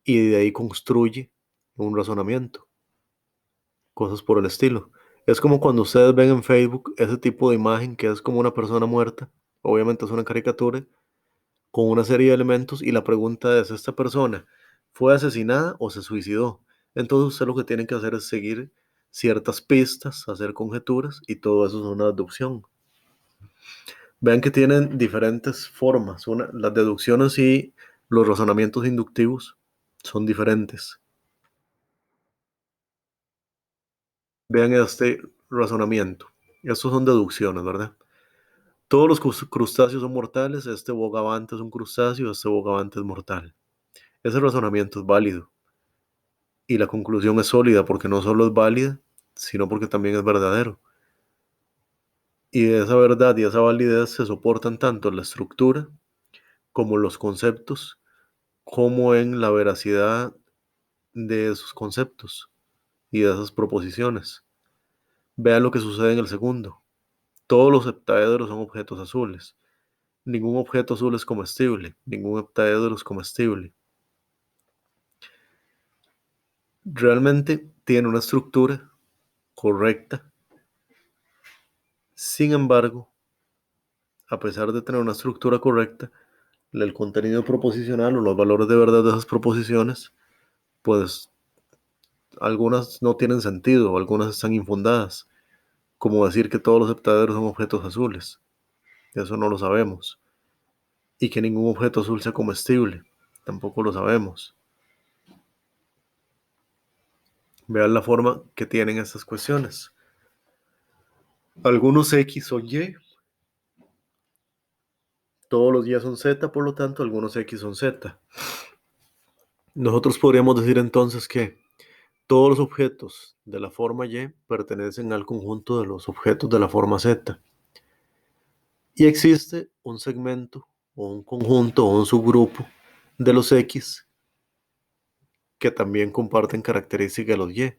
S1: y de ahí construye un razonamiento, cosas por el estilo. Es como cuando ustedes ven en Facebook ese tipo de imagen que es como una persona muerta, obviamente es una caricatura, con una serie de elementos y la pregunta es, ¿esta persona fue asesinada o se suicidó? Entonces usted lo que tiene que hacer es seguir ciertas pistas, hacer conjeturas y todo eso es una deducción. Vean que tienen diferentes formas. Las deducciones y los razonamientos inductivos son diferentes. Vean este razonamiento. Estos son deducciones, ¿verdad? Todos los crustáceos son mortales, este bogavante es un crustáceo, este bogavante es mortal. Ese razonamiento es válido y la conclusión es sólida porque no solo es válida, sino porque también es verdadero. Y esa verdad y esa validez se soportan tanto en la estructura como en los conceptos, como en la veracidad de esos conceptos y de esas proposiciones. Vean lo que sucede en el segundo. Todos los heptaedros son objetos azules. Ningún objeto azul es comestible. Ningún heptaedro es comestible. Realmente tiene una estructura correcta. Sin embargo, a pesar de tener una estructura correcta, el contenido proposicional o los valores de verdad de esas proposiciones, pues algunas no tienen sentido, o algunas están infundadas, como decir que todos los heptaedros son objetos azules. Eso no lo sabemos. Y que ningún objeto azul sea comestible, tampoco lo sabemos. Vean la forma que tienen estas cuestiones. Algunos X son Y, todos los Y son Z, por lo tanto, algunos X son Z. Nosotros podríamos decir entonces que todos los objetos de la forma Y pertenecen al conjunto de los objetos de la forma Z. Y existe un segmento o un conjunto o un subgrupo de los X que también comparten características de los Y.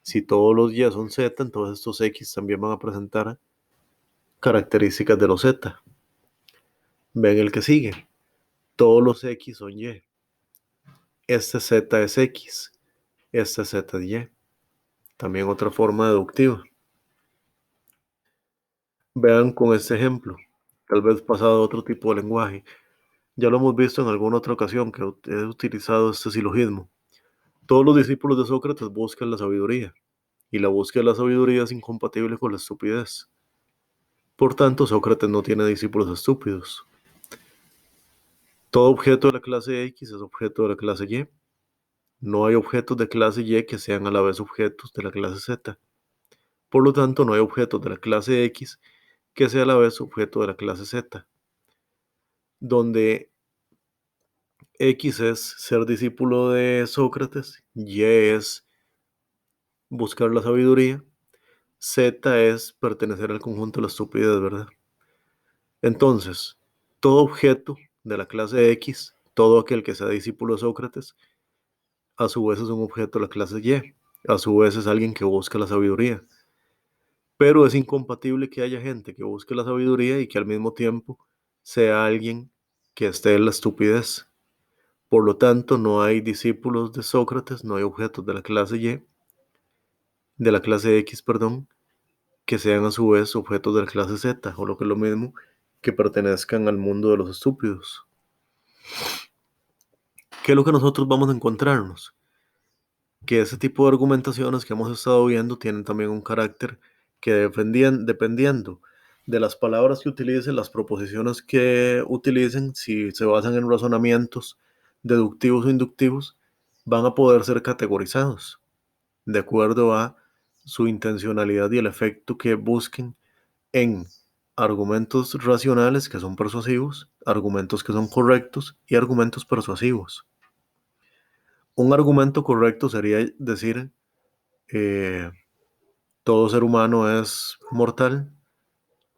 S1: Si todos los Y son Z, entonces estos X también van a presentar características de los Z. Ven el que sigue. Todos los X son Y. Este Z es X. Este Z es Y. También otra forma deductiva. Vean con este ejemplo. Tal vez pasado a otro tipo de lenguaje. Ya lo hemos visto en alguna otra ocasión que he utilizado este silogismo. Todos los discípulos de Sócrates buscan la sabiduría. Y la búsqueda de la sabiduría es incompatible con la estupidez. Por tanto, Sócrates no tiene discípulos estúpidos. Todo objeto de la clase X es objeto de la clase Y. No hay objetos de clase Y que sean a la vez objetos de la clase Z. Por lo tanto, no hay objetos de la clase X que sea a la vez objeto de la clase Z, donde X es ser discípulo de Sócrates, Y es buscar la sabiduría, Z es pertenecer al conjunto de la estupidez, ¿verdad? Entonces, todo objeto de la clase X, todo aquel que sea discípulo de Sócrates, a su vez es un objeto de la clase Y, a su vez es alguien que busca la sabiduría. Pero es incompatible que haya gente que busque la sabiduría y que al mismo tiempo sea alguien que esté en la estupidez. Por lo tanto, no hay discípulos de Sócrates, no hay objetos de la clase Y, de la clase X, perdón, que sean a su vez objetos de la clase Z, o lo que es lo mismo, que pertenezcan al mundo de los estúpidos. ¿Qué es lo que nosotros vamos a encontrarnos? Que ese tipo de argumentaciones que hemos estado viendo tienen también un carácter que dependiendo de las palabras que utilicen, las proposiciones que utilicen, si se basan en razonamientos deductivos o inductivos, van a poder ser categorizados de acuerdo a su intencionalidad y el efecto que busquen en argumentos racionales que son persuasivos, argumentos que son correctos y argumentos persuasivos. Un argumento correcto sería decir, eh, todo ser humano es mortal,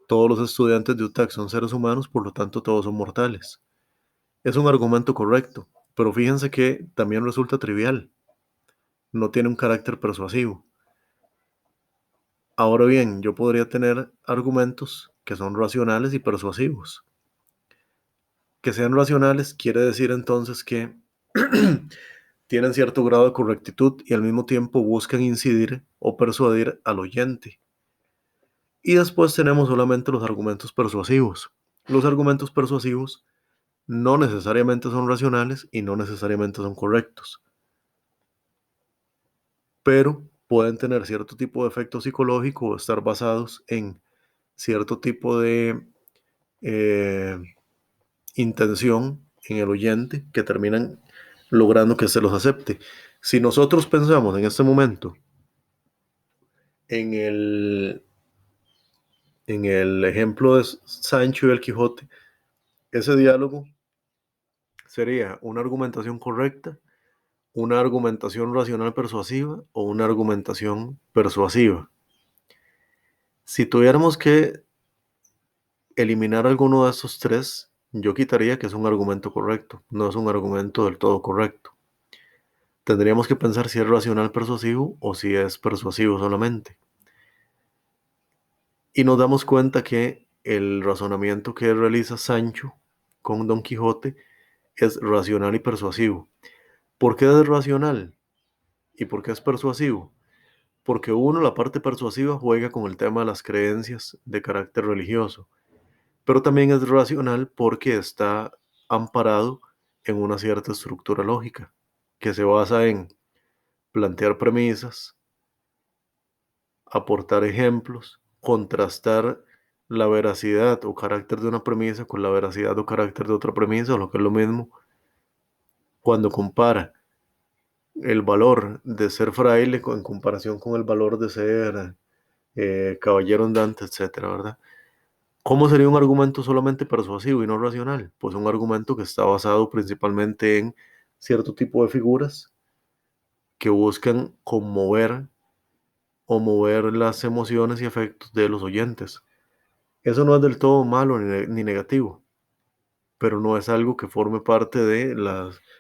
S1: todos los estudiantes de UTAC son seres humanos, por lo tanto todos son mortales. Es un argumento correcto, pero fíjense que también resulta trivial, no tiene un carácter persuasivo. Ahora bien, yo podría tener argumentos que son racionales y persuasivos. Que sean racionales quiere decir entonces que tienen cierto grado de correctitud y al mismo tiempo buscan incidir o persuadir al oyente. Y después tenemos solamente los argumentos persuasivos. Los argumentos persuasivos no necesariamente son racionales y no necesariamente son correctos, pero pueden tener cierto tipo de efecto psicológico o estar basados en cierto tipo de eh, intención en el oyente que terminan logrando que se los acepte. Si nosotros pensamos en este momento en el ejemplo de Sancho y el Quijote, ese diálogo sería una argumentación correcta, una argumentación racional persuasiva o una argumentación persuasiva. Si tuviéramos que eliminar alguno de estos tres, yo quitaría que es un argumento correcto, no es un argumento del todo correcto. Tendríamos que pensar si es racional persuasivo o si es persuasivo solamente. Y nos damos cuenta que el razonamiento que realiza Sancho con Don Quijote es racional y persuasivo. ¿Por qué es racional y por qué es persuasivo? Porque uno, la parte persuasiva, juega con el tema de las creencias de carácter religioso, pero también es racional porque está amparado en una cierta estructura lógica que se basa en plantear premisas, aportar ejemplos, contrastar la veracidad o carácter de una premisa con la veracidad o carácter de otra premisa, o lo que es lo mismo, cuando compara el valor de ser fraile en comparación con el valor de ser caballero andante, etcétera, ¿verdad? ¿Cómo sería un argumento solamente persuasivo y no racional? Pues un argumento que está basado principalmente en cierto tipo de figuras que buscan conmover o mover las emociones y afectos de los oyentes. Eso no es del todo malo ni negativo, pero no es algo que forme parte de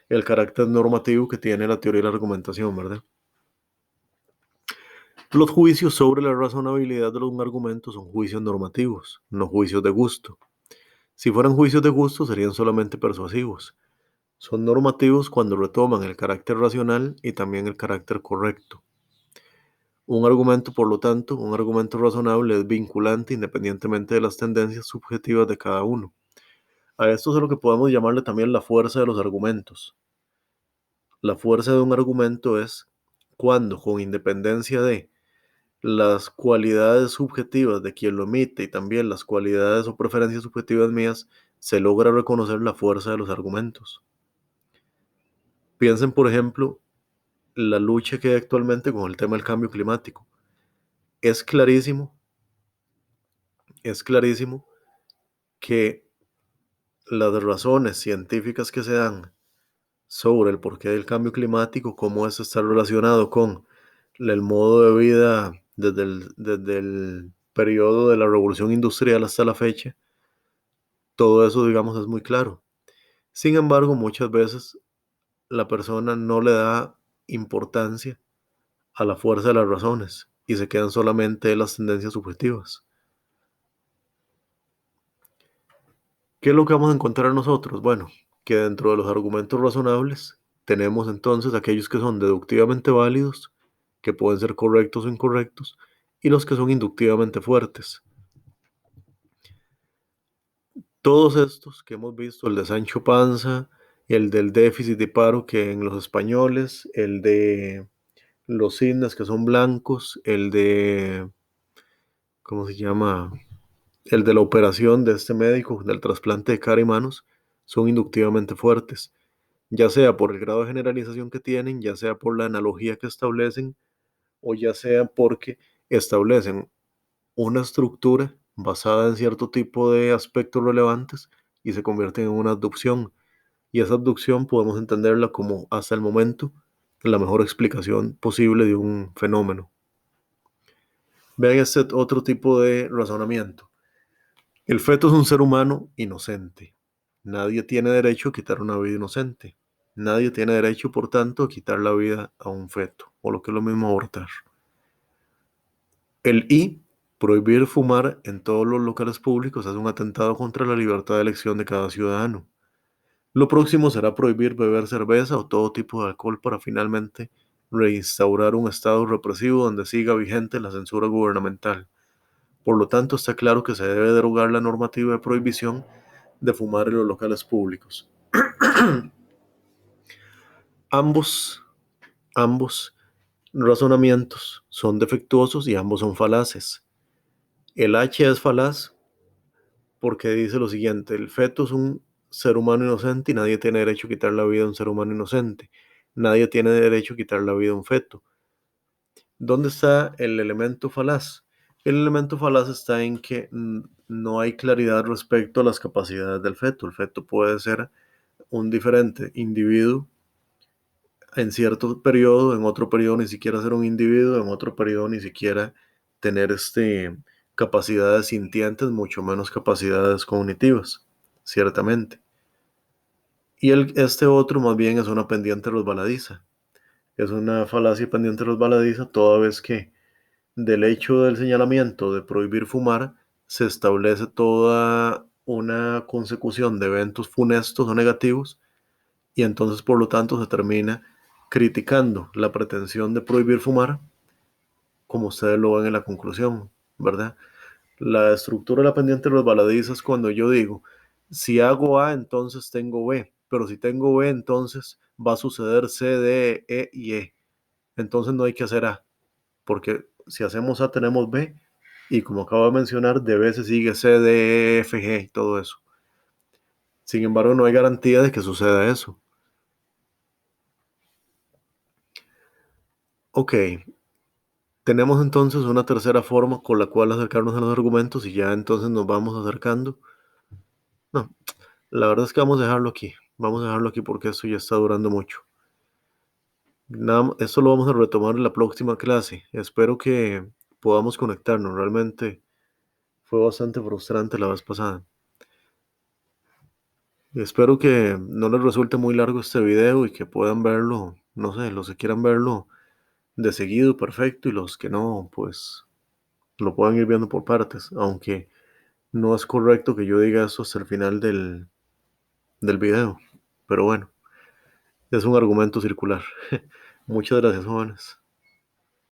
S1: el carácter normativo que tiene la teoría de la argumentación, ¿verdad? Los juicios sobre la razonabilidad de un argumento son juicios normativos, no juicios de gusto. Si fueran juicios de gusto, serían solamente persuasivos. Son normativos cuando retoman el carácter racional y también el carácter correcto. Un argumento, por lo tanto, un argumento razonable es vinculante independientemente de las tendencias subjetivas de cada uno. A esto es lo que podemos llamarle también la fuerza de los argumentos. La fuerza de un argumento es cuando, con independencia de las cualidades subjetivas de quien lo emite y también las cualidades o preferencias subjetivas mías, se logra reconocer la fuerza de los argumentos. Piensen, por ejemplo, la lucha que hay actualmente con el tema del cambio climático. Es clarísimo, es clarísimo que las razones científicas que se dan sobre el porqué del cambio climático, cómo eso está relacionado con el modo de vida desde el periodo de la revolución industrial hasta la fecha, todo eso, digamos, es muy claro. Sin embargo, muchas veces la persona no le da importancia a la fuerza de las razones y se quedan solamente las tendencias subjetivas. ¿Qué es lo que vamos a encontrar nosotros? Bueno, que dentro de los argumentos razonables tenemos entonces aquellos que son deductivamente válidos, que pueden ser correctos o incorrectos, y los que son inductivamente fuertes. Todos estos que hemos visto, el de Sancho Panza, el del déficit de paro que en los españoles, el de los cisnes que son blancos, el de, ¿cómo se llama? El de la operación de este médico, del trasplante de cara y manos, son inductivamente fuertes, ya sea por el grado de generalización que tienen, ya sea por la analogía que establecen, o ya sea porque establecen una estructura basada en cierto tipo de aspectos relevantes y se convierten en una abducción. Y esa abducción podemos entenderla como, hasta el momento, la mejor explicación posible de un fenómeno. Vean este otro tipo de razonamiento. El feto es un ser humano inocente. Nadie tiene derecho a quitar una vida inocente. Nadie tiene derecho, por tanto, a quitar la vida a un feto, o lo que es lo mismo abortar. El I, prohibir fumar en todos los locales públicos, es un atentado contra la libertad de elección de cada ciudadano. Lo próximo será prohibir beber cerveza o todo tipo de alcohol para finalmente reinstaurar un estado represivo donde siga vigente la censura gubernamental. Por lo tanto, está claro que se debe derogar la normativa de prohibición de fumar en los locales públicos. Ambos, ambos razonamientos son defectuosos y ambos son falaces. El H es falaz porque dice lo siguiente: el feto es un ser humano inocente y nadie tiene derecho a quitar la vida a un ser humano inocente. Nadie tiene derecho a quitar la vida a un feto. ¿Dónde está el elemento falaz? El elemento falaz está en que no hay claridad respecto a las capacidades del feto. El feto puede ser un diferente individuo en cierto periodo, en otro periodo ni siquiera ser un individuo, en otro periodo ni siquiera tener capacidades sintientes, mucho menos capacidades cognitivas, ciertamente. Y este otro más bien es una pendiente resbaladiza. Es una falacia pendiente resbaladiza toda vez que del hecho del señalamiento de prohibir fumar se establece toda una consecución de eventos funestos o negativos y entonces por lo tanto se termina criticando la pretensión de prohibir fumar, como ustedes lo ven en la conclusión, ¿verdad? La estructura de la pendiente resbaladiza es cuando yo digo, si hago A, entonces tengo B, pero si tengo B, entonces va a suceder C, D, E y E. Entonces no hay que hacer A, porque si hacemos A tenemos B, y como acabo de mencionar, de B se sigue C, D, E, F, G y todo eso. Sin embargo, no hay garantía de que suceda eso. Ok, tenemos entonces una tercera forma con la cual acercarnos a los argumentos y ya entonces nos vamos acercando. No, la verdad es que vamos a dejarlo aquí. Vamos a dejarlo aquí porque esto ya está durando mucho. Esto lo vamos a retomar en la próxima clase. Espero que podamos conectarnos. Realmente fue bastante frustrante la vez pasada. Y espero que no les resulte muy largo este video y que puedan verlo, no sé, los que quieran verlo de seguido, perfecto, y los que no, pues lo puedan ir viendo por partes, aunque no es correcto que yo diga eso hasta el final del video. Pero bueno, es un argumento circular. Muchas gracias, jóvenes.